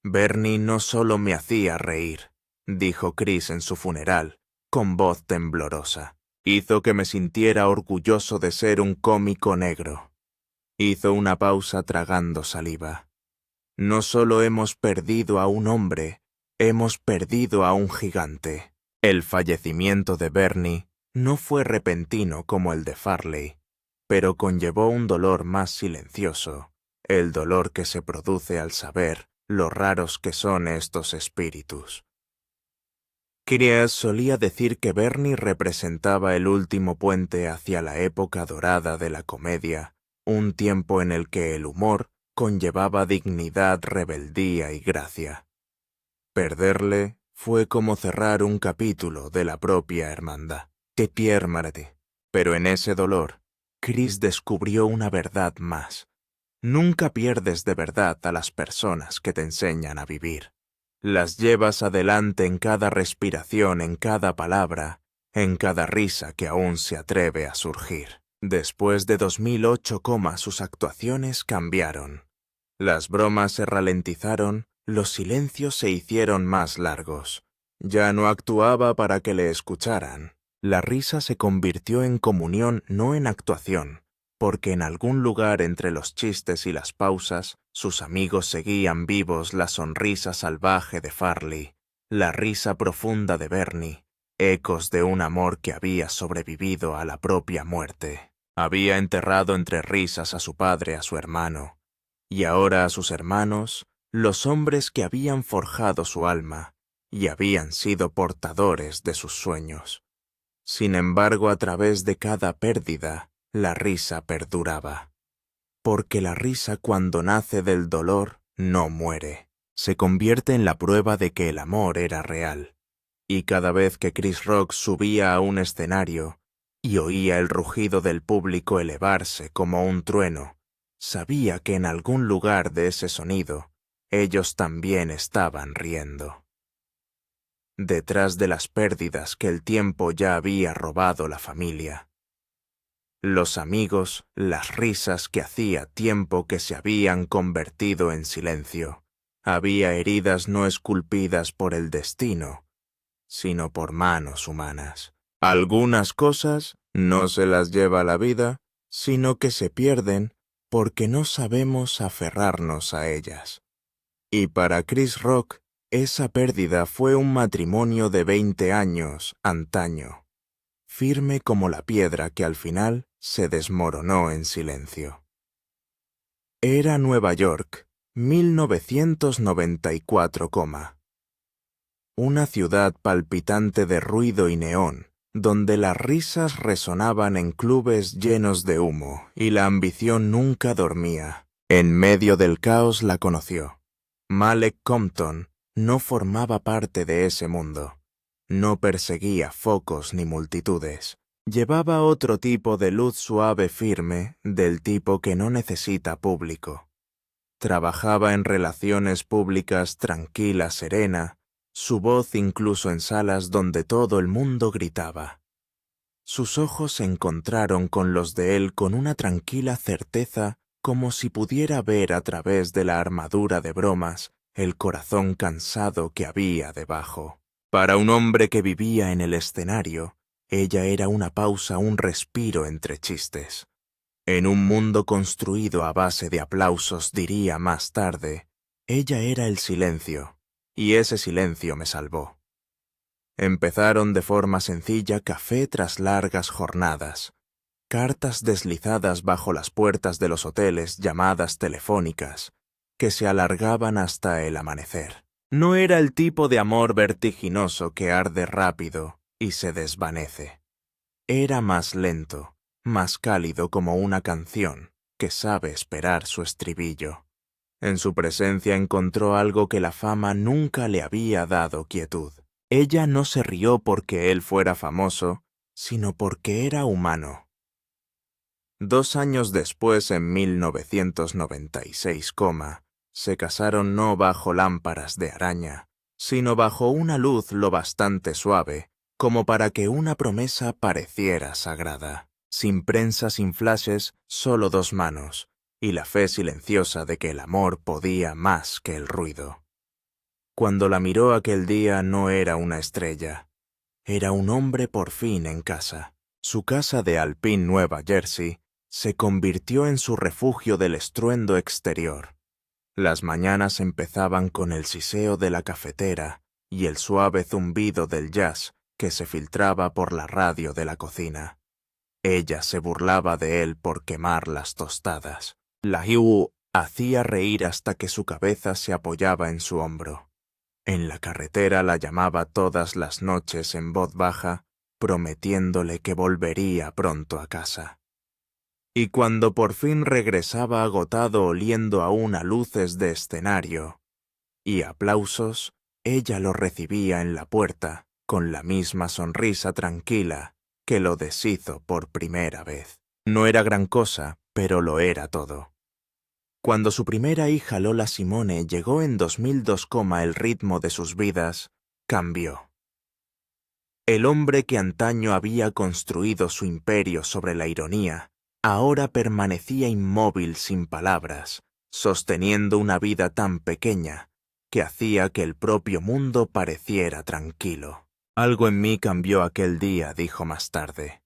«Bernie no solo me hacía reír», dijo Chris en su funeral, con voz temblorosa. Hizo que me sintiera orgulloso de ser un cómico negro. Hizo una pausa tragando saliva. No solo hemos perdido a un hombre, hemos perdido a un gigante. El fallecimiento de Bernie no fue repentino como el de Farley, pero conllevó un dolor más silencioso, el dolor que se produce al saber lo raros que son estos espíritus. Chris solía decir que Bernie representaba el último puente hacia la época dorada de la comedia, un tiempo en el que el humor conllevaba dignidad, rebeldía y gracia. Perderle fue como cerrar un capítulo de la propia hermandad, de Pierre Marty. Pero en ese dolor, Chris descubrió una verdad más. Nunca pierdes de verdad a las personas que te enseñan a vivir. Las llevas adelante en cada respiración, en cada palabra, en cada risa que aún se atreve a surgir. Después de 2008, sus actuaciones cambiaron. Las bromas se ralentizaron, los silencios se hicieron más largos. Ya no actuaba para que le escucharan. La risa se convirtió en comunión, no en actuación, porque en algún lugar entre los chistes y las pausas, sus amigos seguían vivos la sonrisa salvaje de Farley, la risa profunda de Bernie, ecos de un amor que había sobrevivido a la propia muerte. Había enterrado entre risas a su padre, a su hermano, y ahora a sus hermanos, los hombres que habían forjado su alma y habían sido portadores de sus sueños. Sin embargo, a través de cada pérdida, la risa perduraba. Porque la risa, cuando nace del dolor, no muere. Se convierte en la prueba de que el amor era real. Y cada vez que Chris Rock subía a un escenario y oía el rugido del público elevarse como un trueno, sabía que en algún lugar de ese sonido, ellos también estaban riendo. Detrás de las pérdidas que el tiempo ya había robado la familia, los amigos, las risas que hacía tiempo que se habían convertido en silencio, había heridas no esculpidas por el destino, sino por manos humanas. Algunas cosas no se las lleva la vida, sino que se pierden porque no sabemos aferrarnos a ellas. Y para Chris Rock, esa pérdida fue un matrimonio de 20 años, antaño, firme como la piedra que al final se desmoronó en silencio. Era Nueva York, 1994, una ciudad palpitante de ruido y neón, donde las risas resonaban en clubes llenos de humo y la ambición nunca dormía. En medio del caos la conoció. Malek Compton no formaba parte de ese mundo. No perseguía focos ni multitudes. Llevaba otro tipo de luz suave firme, del tipo que no necesita público. Trabajaba en relaciones públicas tranquila, serena, su voz incluso en salas donde todo el mundo gritaba. Sus ojos se encontraron con los de él con una tranquila certeza, como si pudiera ver a través de la armadura de bromas el corazón cansado que había debajo. Para un hombre que vivía en el escenario, ella era una pausa, un respiro entre chistes. En un mundo construido a base de aplausos, diría más tarde, ella era el silencio, y ese silencio me salvó. Empezaron de forma sencilla café tras largas jornadas, cartas deslizadas bajo las puertas de los hoteles, llamadas telefónicas, que se alargaban hasta el amanecer. No era el tipo de amor vertiginoso que arde rápido y se desvanece. Era más lento, más cálido como una canción que sabe esperar su estribillo. En su presencia encontró algo que la fama nunca le había dado: quietud. Ella no se rió porque él fuera famoso, sino porque era humano. 2 años después, en 1996, se casaron no bajo lámparas de araña, sino bajo una luz lo bastante suave como para que una promesa pareciera sagrada. Sin prensa, sin flashes, solo 2 manos, y la fe silenciosa de que el amor podía más que el ruido. Cuando la miró aquel día no era una estrella, era un hombre por fin en casa. Su casa de Alpine, Nueva Jersey, se convirtió en su refugio del estruendo exterior. Las mañanas empezaban con el siseo de la cafetera y el suave zumbido del jazz que se filtraba por la radio de la cocina. Ella se burlaba de él por quemar las tostadas. La Hugh hacía reír hasta que su cabeza se apoyaba en su hombro. En la carretera la llamaba todas las noches en voz baja, prometiéndole que volvería pronto a casa. Y cuando por fin regresaba agotado oliendo aún a luces de escenario y aplausos, ella lo recibía en la puerta con la misma sonrisa tranquila que lo deshizo por primera vez. No era gran cosa, pero lo era todo. Cuando su primera hija Lola Simone llegó en 2002, el ritmo de sus vidas cambió. El hombre que antaño había construido su imperio sobre la ironía, ahora permanecía inmóvil sin palabras, sosteniendo una vida tan pequeña que hacía que el propio mundo pareciera tranquilo. Algo en mí cambió aquel día, dijo más tarde.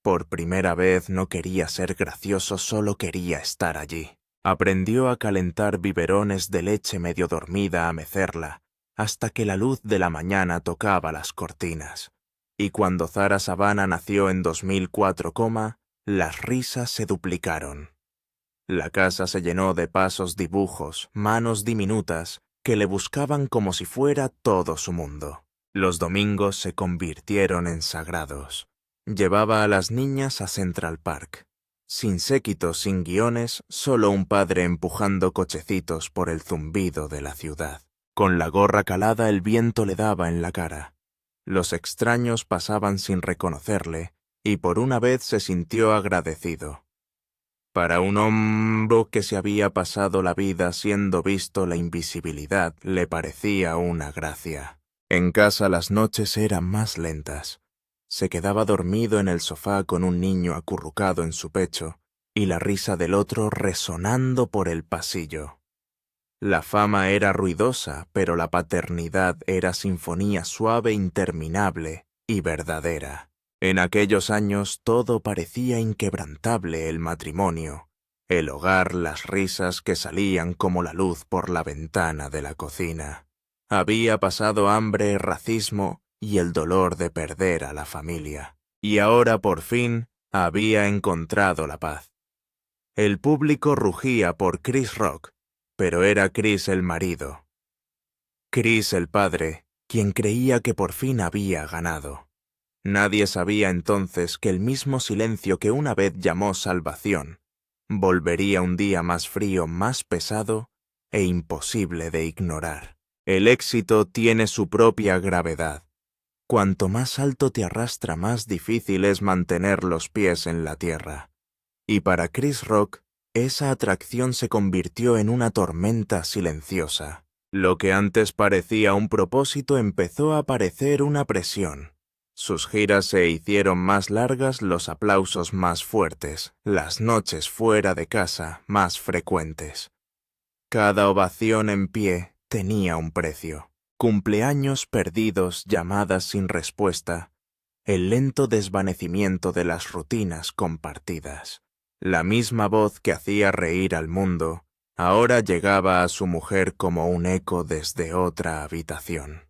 Por primera vez no quería ser gracioso, solo quería estar allí. Aprendió a calentar biberones de leche medio dormida a mecerla, hasta que la luz de la mañana tocaba las cortinas. Y cuando Zara Savannah nació en 2004, las risas se duplicaron. La casa se llenó de pasos, dibujos, manos diminutas que le buscaban como si fuera todo su mundo. Los domingos se convirtieron en sagrados. Llevaba a las niñas a Central Park. Sin séquito, sin guiones, solo un padre empujando cochecitos por el zumbido de la ciudad. Con la gorra calada el viento le daba en la cara. Los extraños pasaban sin reconocerle, y por una vez se sintió agradecido. Para un hombre que se había pasado la vida siendo visto, la invisibilidad le parecía una gracia. En casa las noches eran más lentas. Se quedaba dormido en el sofá con un niño acurrucado en su pecho y la risa del otro resonando por el pasillo. La fama era ruidosa, pero la paternidad era sinfonía suave, interminable y verdadera. En aquellos años todo parecía inquebrantable: el matrimonio, el hogar, las risas que salían como la luz por la ventana de la cocina. Había pasado hambre, racismo y el dolor de perder a la familia. Y ahora por fin había encontrado la paz. El público rugía por Chris Rock, pero era Chris el marido. Chris el padre, quien creía que por fin había ganado. Nadie sabía entonces que el mismo silencio que una vez llamó salvación volvería un día más frío, más pesado e imposible de ignorar. El éxito tiene su propia gravedad. Cuanto más alto te arrastra, más difícil es mantener los pies en la tierra. Y para Chris Rock, esa atracción se convirtió en una tormenta silenciosa. Lo que antes parecía un propósito empezó a parecer una presión. Sus giras se hicieron más largas, los aplausos más fuertes, las noches fuera de casa más frecuentes. Cada ovación en pie tenía un precio. Cumpleaños perdidos, llamadas sin respuesta, el lento desvanecimiento de las rutinas compartidas. La misma voz que hacía reír al mundo ahora llegaba a su mujer como un eco desde otra habitación.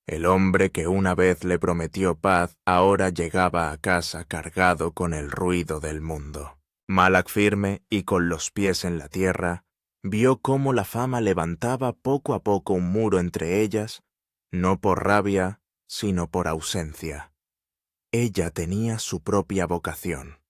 El hombre que una vez le prometió paz ahora llegaba a casa cargado con el ruido del mundo. Malak, firme y con los pies en la tierra, vio cómo la fama levantaba poco a poco un muro entre ellas, no por rabia, sino por ausencia. Ella tenía su propia vocación.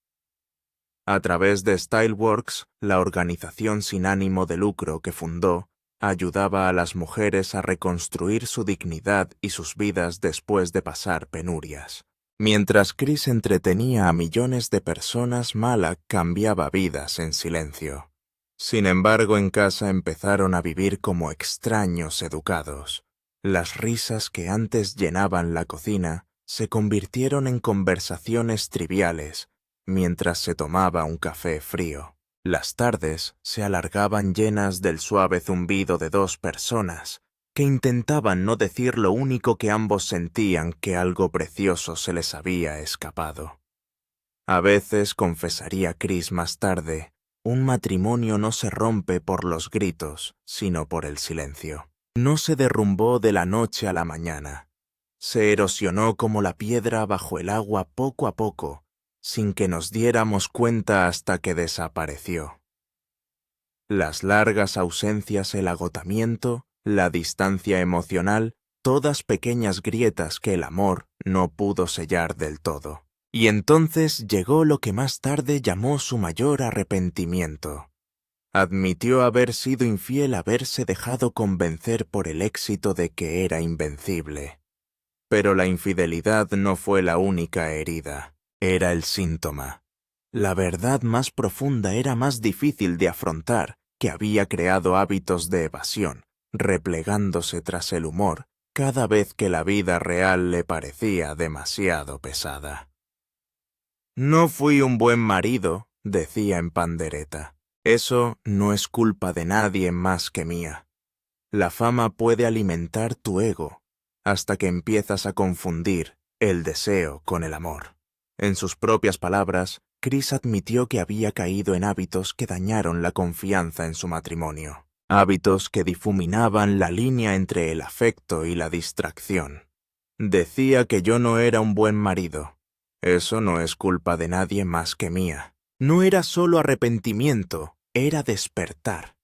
A través de Styleworks, la organización sin ánimo de lucro que fundó, ayudaba a las mujeres a reconstruir su dignidad y sus vidas después de pasar penurias. Mientras Chris entretenía a millones de personas, Malak cambiaba vidas en silencio. Sin embargo, en casa empezaron a vivir como extraños educados. Las risas que antes llenaban la cocina se convirtieron en conversaciones triviales mientras se tomaba un café frío. Las tardes se alargaban llenas del suave zumbido de dos personas que intentaban no decir lo único que ambos sentían: que algo precioso se les había escapado. A veces, confesaría Chris más tarde, un matrimonio no se rompe por los gritos, sino por el silencio. No se derrumbó de la noche a la mañana. Se erosionó como la piedra bajo el agua poco a poco, sin que nos diéramos cuenta hasta que desapareció. Las largas ausencias, el agotamiento, la distancia emocional, todas pequeñas grietas que el amor no pudo sellar del todo. Y entonces llegó lo que más tarde llamó su mayor arrepentimiento. Admitió haber sido infiel, haberse dejado convencer por el éxito de que era invencible. Pero la infidelidad no fue la única herida, era el síntoma. La verdad más profunda era más difícil de afrontar, que había creado hábitos de evasión, replegándose tras el humor cada vez que la vida real le parecía demasiado pesada. No fui un buen marido, decía en pandereta. Eso no es culpa de nadie más que mía. La fama puede alimentar tu ego, hasta que empiezas a confundir el deseo con el amor. En sus propias palabras, Chris admitió que había caído en hábitos que dañaron la confianza en su matrimonio. Hábitos que difuminaban la línea entre el afecto y la distracción. Decía que yo no era un buen marido. Eso no es culpa de nadie más que mía. No era solo arrepentimiento, era despertar.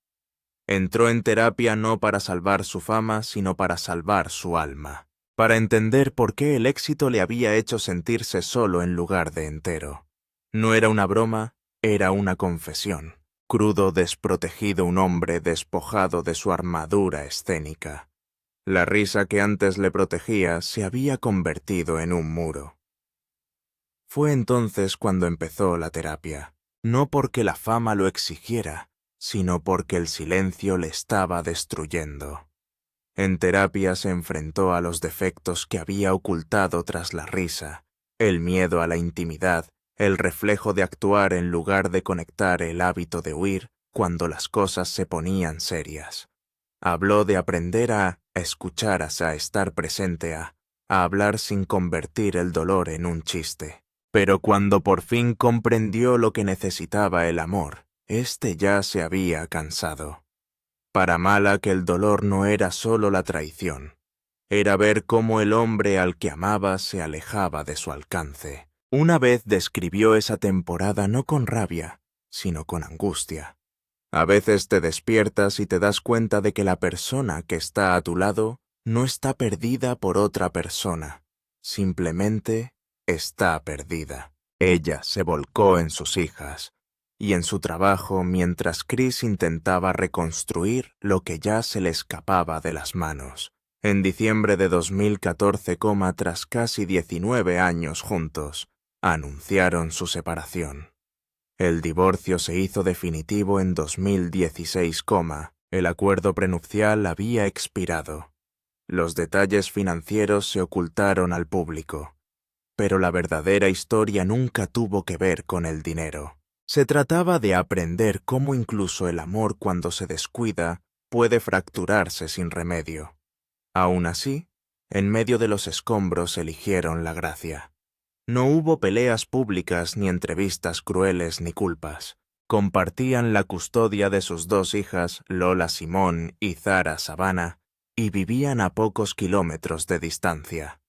Entró en terapia no para salvar su fama, sino para salvar su alma, para entender por qué el éxito le había hecho sentirse solo en lugar de entero. No era una broma, era una confesión. Crudo, desprotegido, un hombre despojado de su armadura escénica. La risa que antes le protegía se había convertido en un muro. Fue entonces cuando empezó la terapia, no porque la fama lo exigiera, sino porque el silencio le estaba destruyendo. En terapia se enfrentó a los defectos que había ocultado tras la risa, el miedo a la intimidad, el reflejo de actuar en lugar de conectar, el hábito de huir cuando las cosas se ponían serias. Habló de aprender a escuchar, a estar presente, a hablar sin convertir el dolor en un chiste. Pero cuando por fin comprendió lo que necesitaba el amor, éste ya se había cansado. Para Malak el dolor no era solo la traición, era ver cómo el hombre al que amaba se alejaba de su alcance. Una vez describió esa temporada no con rabia, sino con angustia. A veces te despiertas y te das cuenta de que la persona que está a tu lado no está perdida por otra persona, simplemente está perdida. Ella se volcó en sus hijas y en su trabajo mientras Chris intentaba reconstruir lo que ya se le escapaba de las manos. En diciembre de 2014, tras casi 19 años juntos, anunciaron su separación. El divorcio se hizo definitivo en 2016, el acuerdo prenupcial había expirado. Los detalles financieros se ocultaron al público. Pero la verdadera historia nunca tuvo que ver con el dinero. Se trataba de aprender cómo incluso el amor, cuando se descuida, puede fracturarse sin remedio. Aún así, en medio de los escombros eligieron la gracia. No hubo peleas públicas, ni entrevistas crueles, ni culpas. Compartían la custodia de sus dos hijas, Lola Simón y Zara Savannah, y vivían a pocos kilómetros de distancia.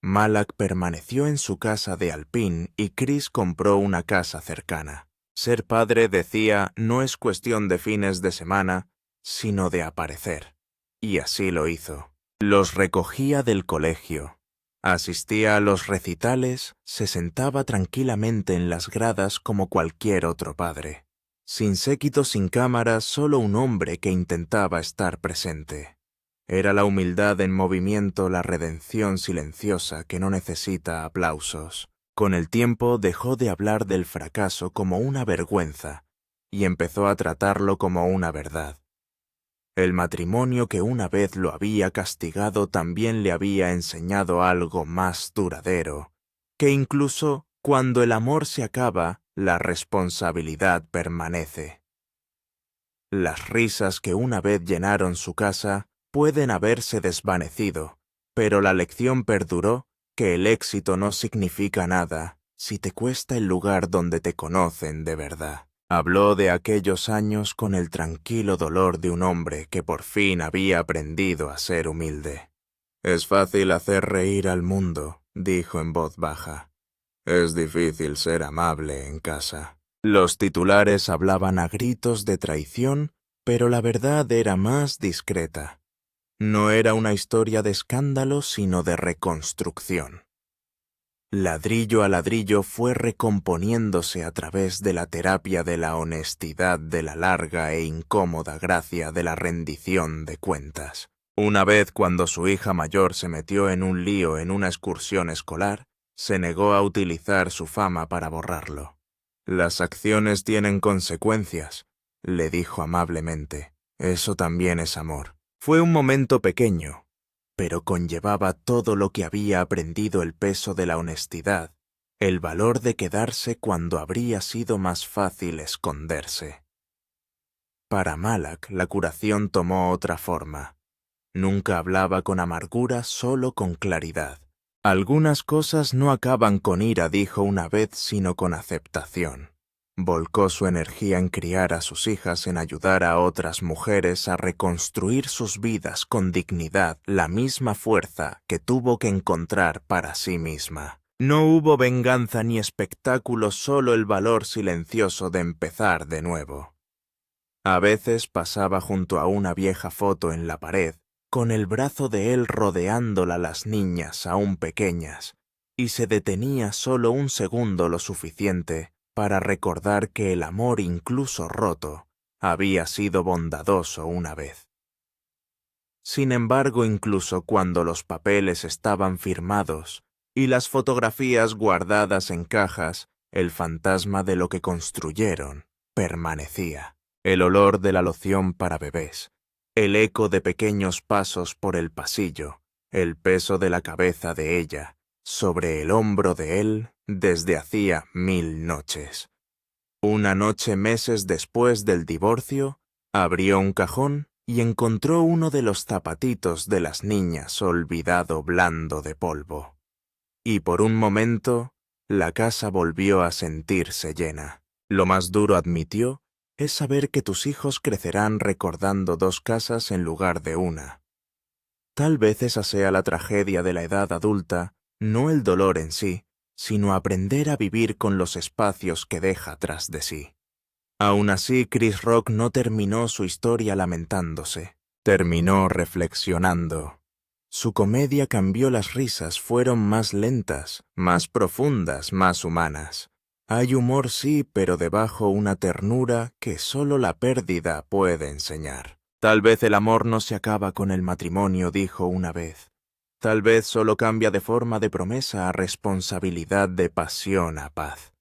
Malak permaneció en su casa de Alpine y Chris compró una casa cercana. Ser padre, decía, no es cuestión de fines de semana, sino de aparecer. Y así lo hizo. Los recogía del colegio. Asistía a los recitales, se sentaba tranquilamente en las gradas como cualquier otro padre. Sin séquito, sin cámaras, solo un hombre que intentaba estar presente. Era la humildad en movimiento, la redención silenciosa que no necesita aplausos. Con el tiempo dejó de hablar del fracaso como una vergüenza y empezó a tratarlo como una verdad. El matrimonio que una vez lo había castigado también le había enseñado algo más duradero, que incluso cuando el amor se acaba, la responsabilidad permanece. Las risas que una vez llenaron su casa pueden haberse desvanecido, pero la lección perduró, que el éxito no significa nada si te cuesta el lugar donde te conocen de verdad. Habló de aquellos años con el tranquilo dolor de un hombre que por fin había aprendido a ser humilde. «Es fácil hacer reír al mundo», dijo en voz baja. «Es difícil ser amable en casa». Los titulares hablaban a gritos de traición, pero la verdad era más discreta. No era una historia de escándalo, sino de reconstrucción. Ladrillo a ladrillo fue recomponiéndose a través de la terapia de la honestidad, de la larga e incómoda gracia de la rendición de cuentas. Una vez, cuando su hija mayor se metió en un lío en una excursión escolar, se negó a utilizar su fama para borrarlo. «Las acciones tienen consecuencias», le dijo amablemente. «Eso también es amor». Fue un momento pequeño, pero conllevaba todo lo que había aprendido: el peso de la honestidad, el valor de quedarse cuando habría sido más fácil esconderse. Para Malak, la curación tomó otra forma. Nunca hablaba con amargura, solo con claridad. «Algunas cosas no acaban con ira», dijo una vez, sino con aceptación. Volcó su energía en criar a sus hijas, en ayudar a otras mujeres a reconstruir sus vidas con dignidad, la misma fuerza que tuvo que encontrar para sí misma. No hubo venganza ni espectáculo, solo el valor silencioso de empezar de nuevo. A veces pasaba junto a una vieja foto en la pared, con el brazo de él rodeándola, las niñas aún pequeñas, y se detenía solo un segundo, lo suficiente para recordar que el amor, incluso roto, había sido bondadoso una vez. Sin embargo, incluso cuando los papeles estaban firmados y las fotografías guardadas en cajas, el fantasma de lo que construyeron permanecía. El olor de la loción para bebés, el eco de pequeños pasos por el pasillo, el peso de la cabeza de ella sobre el hombro de él desde hacía 1000 noches. Una noche, meses después del divorcio, abrió un cajón y encontró uno de los zapatitos de las niñas olvidado, blando de polvo. Y por un momento, la casa volvió a sentirse llena. Lo más duro, admitió, es saber que tus hijos crecerán recordando 2 casas en lugar de una. Tal vez esa sea la tragedia de la edad adulta, no el dolor en sí, sino aprender a vivir con los espacios que deja tras de sí. Aún así, Chris Rock no terminó su historia lamentándose. Terminó reflexionando. Su comedia cambió, las risas fueron más lentas, más profundas, más humanas. Hay humor, sí, pero debajo una ternura que solo la pérdida puede enseñar. Tal vez el amor no se acaba con el matrimonio, dijo una vez. Tal vez solo cambia de forma, de promesa a responsabilidad, de pasión a paz.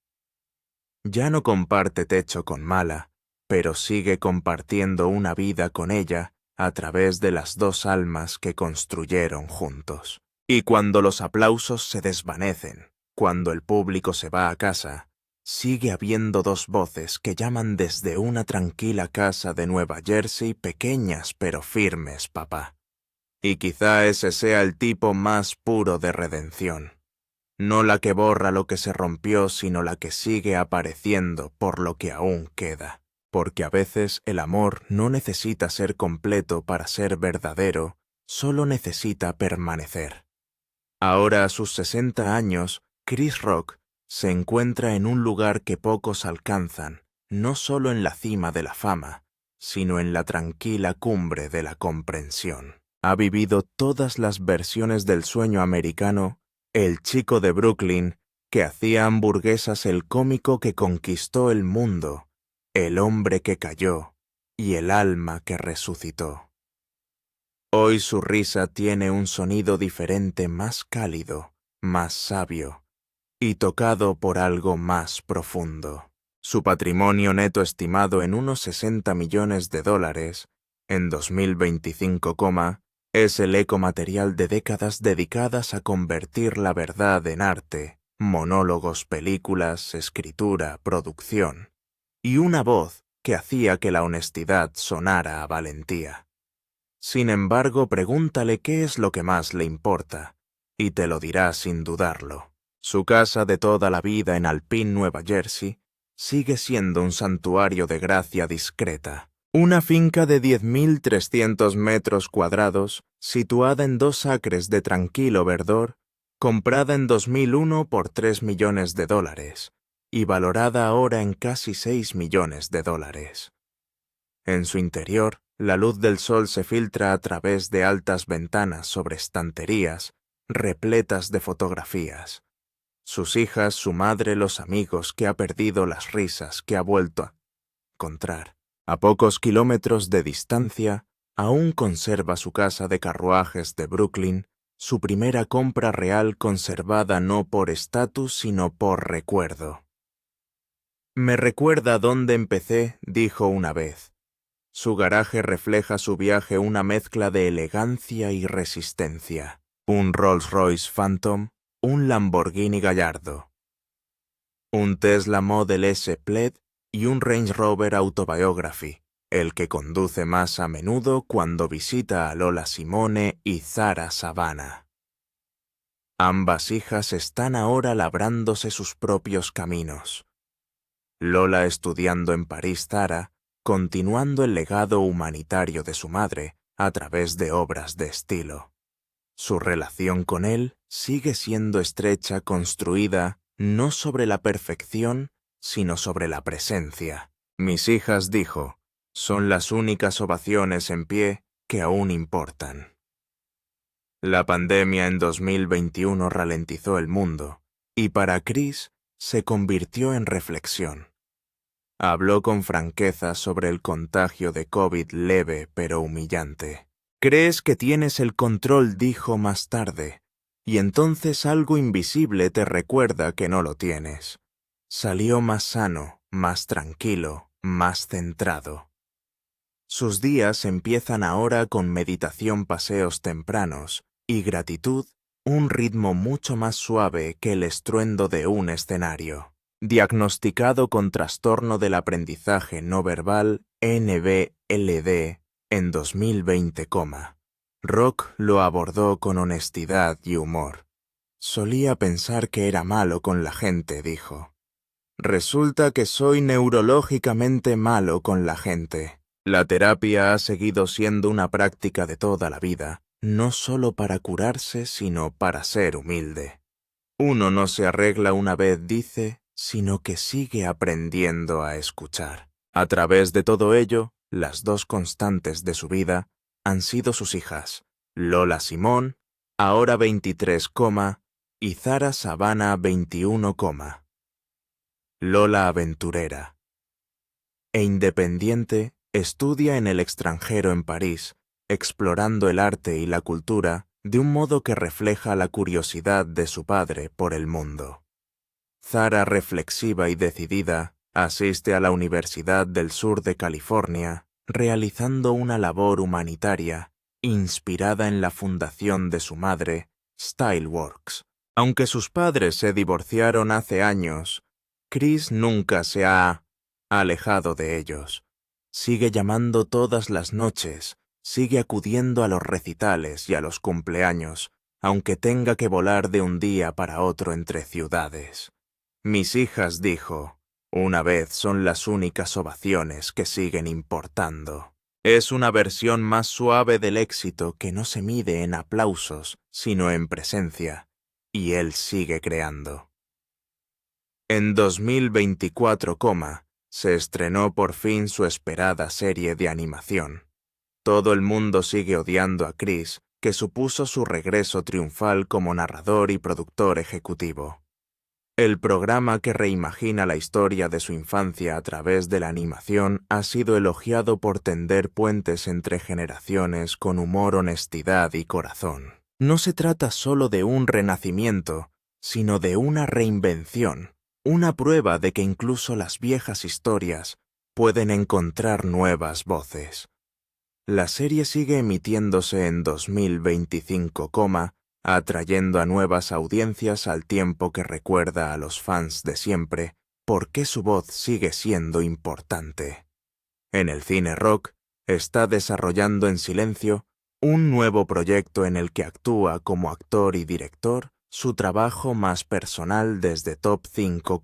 Ya no comparte techo con Mala, pero sigue compartiendo una vida con ella a través de las 2 almas que construyeron juntos. Y cuando los aplausos se desvanecen, cuando el público se va a casa, sigue habiendo 2 voces que llaman desde una tranquila casa de Nueva Jersey: pequeñas pero firmes, papá. Y quizá ese sea el tipo más puro de redención. No la que borra lo que se rompió, sino la que sigue apareciendo por lo que aún queda. Porque a veces el amor no necesita ser completo para ser verdadero, solo necesita permanecer. Ahora, a sus 60 años, Chris Rock se encuentra en un lugar que pocos alcanzan, no solo en la cima de la fama, sino en la tranquila cumbre de la comprensión. Ha vivido todas las versiones del sueño americano: el chico de Brooklyn que hacía hamburguesas, el cómico que conquistó el mundo, el hombre que cayó y el alma que resucitó. Hoy su risa tiene un sonido diferente, más cálido, más sabio y tocado por algo más profundo. Su patrimonio neto, estimado en unos $60 millones en 2025, es el eco material de décadas dedicadas a convertir la verdad en arte, monólogos, películas, escritura, producción, y una voz que hacía que la honestidad sonara a valentía. Sin embargo, pregúntale qué es lo que más le importa, y te lo dirá sin dudarlo. Su casa de toda la vida en Alpine, Nueva Jersey, sigue siendo un santuario de gracia discreta. Una finca de 10.300 metros cuadrados, situada en 2 acres de tranquilo verdor, comprada en 2001 por $3 millones y valorada ahora en casi $6 millones. En su interior, la luz del sol se filtra a través de altas ventanas sobre estanterías repletas de fotografías. Sus hijas, su madre, los amigos que ha perdido, las risas que ha vuelto a encontrar. A pocos kilómetros de distancia, aún conserva su casa de carruajes de Brooklyn, su primera compra real conservada no por estatus sino por recuerdo. Me recuerda dónde empecé, dijo una vez. Su garaje refleja su viaje, una mezcla de elegancia y resistencia. Un Rolls-Royce Phantom, un Lamborghini Gallardo, un Tesla Model S Plaid y un Range Rover Autobiography, el que conduce más a menudo cuando visita a Lola Simone y Zara Savannah. Ambas hijas están ahora labrándose sus propios caminos. Lola estudiando en París, Zara, continuando el legado humanitario de su madre a través de obras de estilo. Su relación con él sigue siendo estrecha, construida no sobre la perfección, sino sobre la presencia. Mis hijas, dijo, son las únicas ovaciones en pie que aún importan. La pandemia en 2021 ralentizó el mundo, y para Chris se convirtió en reflexión. Habló con franqueza sobre el contagio de COVID leve pero humillante. Crees que tienes el control, dijo más tarde, y entonces algo invisible te recuerda que no lo tienes. Salió más sano, más tranquilo, más centrado. Sus días empiezan ahora con meditación, paseos tempranos y gratitud, un ritmo mucho más suave que el estruendo de un escenario. Diagnosticado con trastorno del aprendizaje no verbal NBLD en 2020, Rock lo abordó con honestidad y humor. Solía pensar que era malo con la gente, dijo. Resulta que soy neurológicamente malo con la gente. La terapia ha seguido siendo una práctica de toda la vida, no solo para curarse, sino para ser humilde. Uno no se arregla una vez, dice, sino que sigue aprendiendo a escuchar. A través de todo ello, las dos constantes de su vida han sido sus hijas, Lola Simone, ahora 23, y Zara Savannah 21, Lola aventurera e independiente, estudia en el extranjero en París, explorando el arte y la cultura de un modo que refleja la curiosidad de su padre por el mundo. Zara, reflexiva y decidida, asiste a la Universidad del Sur de California, realizando una labor humanitaria inspirada en la fundación de su madre, Styleworks. Aunque sus padres se divorciaron hace años, Chris nunca se ha alejado de ellos. Sigue llamando todas las noches, sigue acudiendo a los recitales y a los cumpleaños, aunque tenga que volar de un día para otro entre ciudades. Mis hijas, dijo, una vez, son las únicas ovaciones que siguen importando. Es una versión más suave del éxito que no se mide en aplausos, sino en presencia, y él sigue creando. En 2024, se estrenó por fin su esperada serie de animación. Todo el mundo sigue odiando a Chris, que supuso su regreso triunfal como narrador y productor ejecutivo. El programa que reimagina la historia de su infancia a través de la animación ha sido elogiado por tender puentes entre generaciones con humor, honestidad y corazón. No se trata solo de un renacimiento, sino de una reinvención, una prueba de que incluso las viejas historias pueden encontrar nuevas voces. La serie sigue emitiéndose en 2025, atrayendo a nuevas audiencias al tiempo que recuerda a los fans de siempre por qué su voz sigue siendo importante. En el cine rock, está desarrollando en silencio un nuevo proyecto en el que actúa como actor y director su trabajo más personal desde Top 5,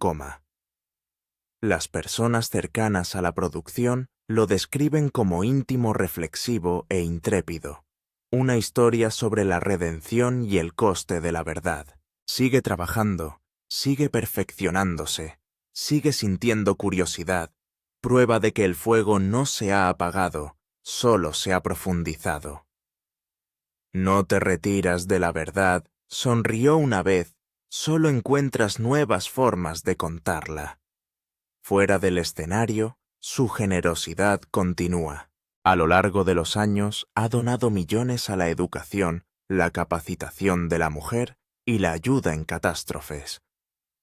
Las personas cercanas a la producción lo describen como íntimo, reflexivo e intrépido. Una historia sobre la redención y el coste de la verdad. Sigue trabajando, sigue perfeccionándose, sigue sintiendo curiosidad, prueba de que el fuego no se ha apagado, solo se ha profundizado. No te retiras de la verdad, sonrió una vez, solo encuentras nuevas formas de contarla. Fuera del escenario, su generosidad continúa. A lo largo de los años ha donado millones a la educación, la capacitación de la mujer y la ayuda en catástrofes.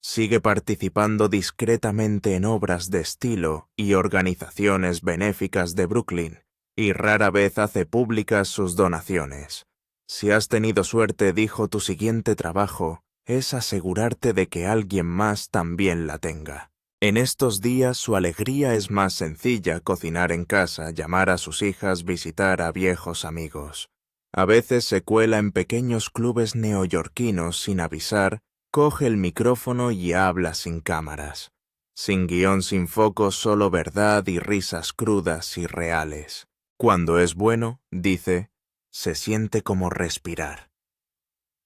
Sigue participando discretamente en obras de estilo y organizaciones benéficas de Brooklyn, y rara vez hace públicas sus donaciones. Si has tenido suerte, dijo, tu siguiente trabajo es asegurarte de que alguien más también la tenga. En estos días su alegría es más sencilla: cocinar en casa, llamar a sus hijas, visitar a viejos amigos. A veces se cuela en pequeños clubes neoyorquinos sin avisar, coge el micrófono y habla sin cámaras. Sin guión, sin foco, solo verdad y risas crudas y reales. Cuando es bueno, dice, se siente como respirar.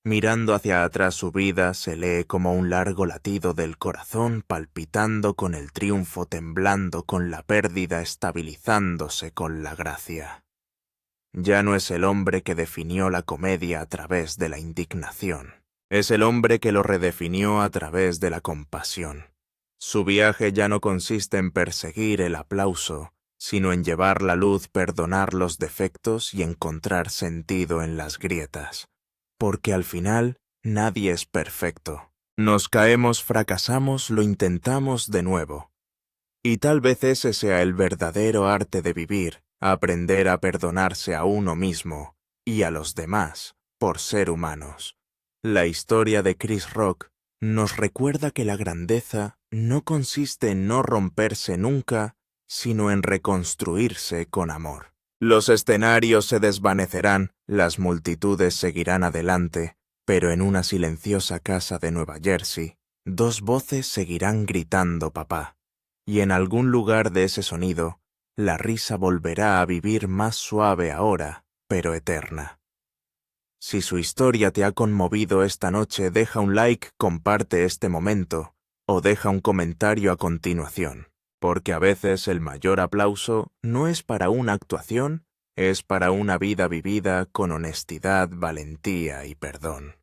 Mirando hacia atrás su vida se lee como un largo latido del corazón, palpitando con el triunfo, temblando con la pérdida, estabilizándose con la gracia. Ya no es el hombre que definió la comedia a través de la indignación. Es el hombre que lo redefinió a través de la compasión. Su viaje ya no consiste en perseguir el aplauso, sino en llevar la luz, perdonar los defectos y encontrar sentido en las grietas. Porque al final, nadie es perfecto. Nos caemos, fracasamos, lo intentamos de nuevo. Y tal vez ese sea el verdadero arte de vivir, aprender a perdonarse a uno mismo y a los demás por ser humanos. La historia de Chris Rock nos recuerda que la grandeza no consiste en no romperse nunca, sino en reconstruirse con amor. Los escenarios se desvanecerán, las multitudes seguirán adelante, pero en una silenciosa casa de Nueva Jersey, dos voces seguirán gritando papá, y en algún lugar de ese sonido, la risa volverá a vivir más suave ahora, pero eterna. Si su historia te ha conmovido esta noche, deja un like, comparte este momento, o deja un comentario a continuación. Porque a veces el mayor aplauso no es para una actuación, es para una vida vivida con honestidad, valentía y perdón.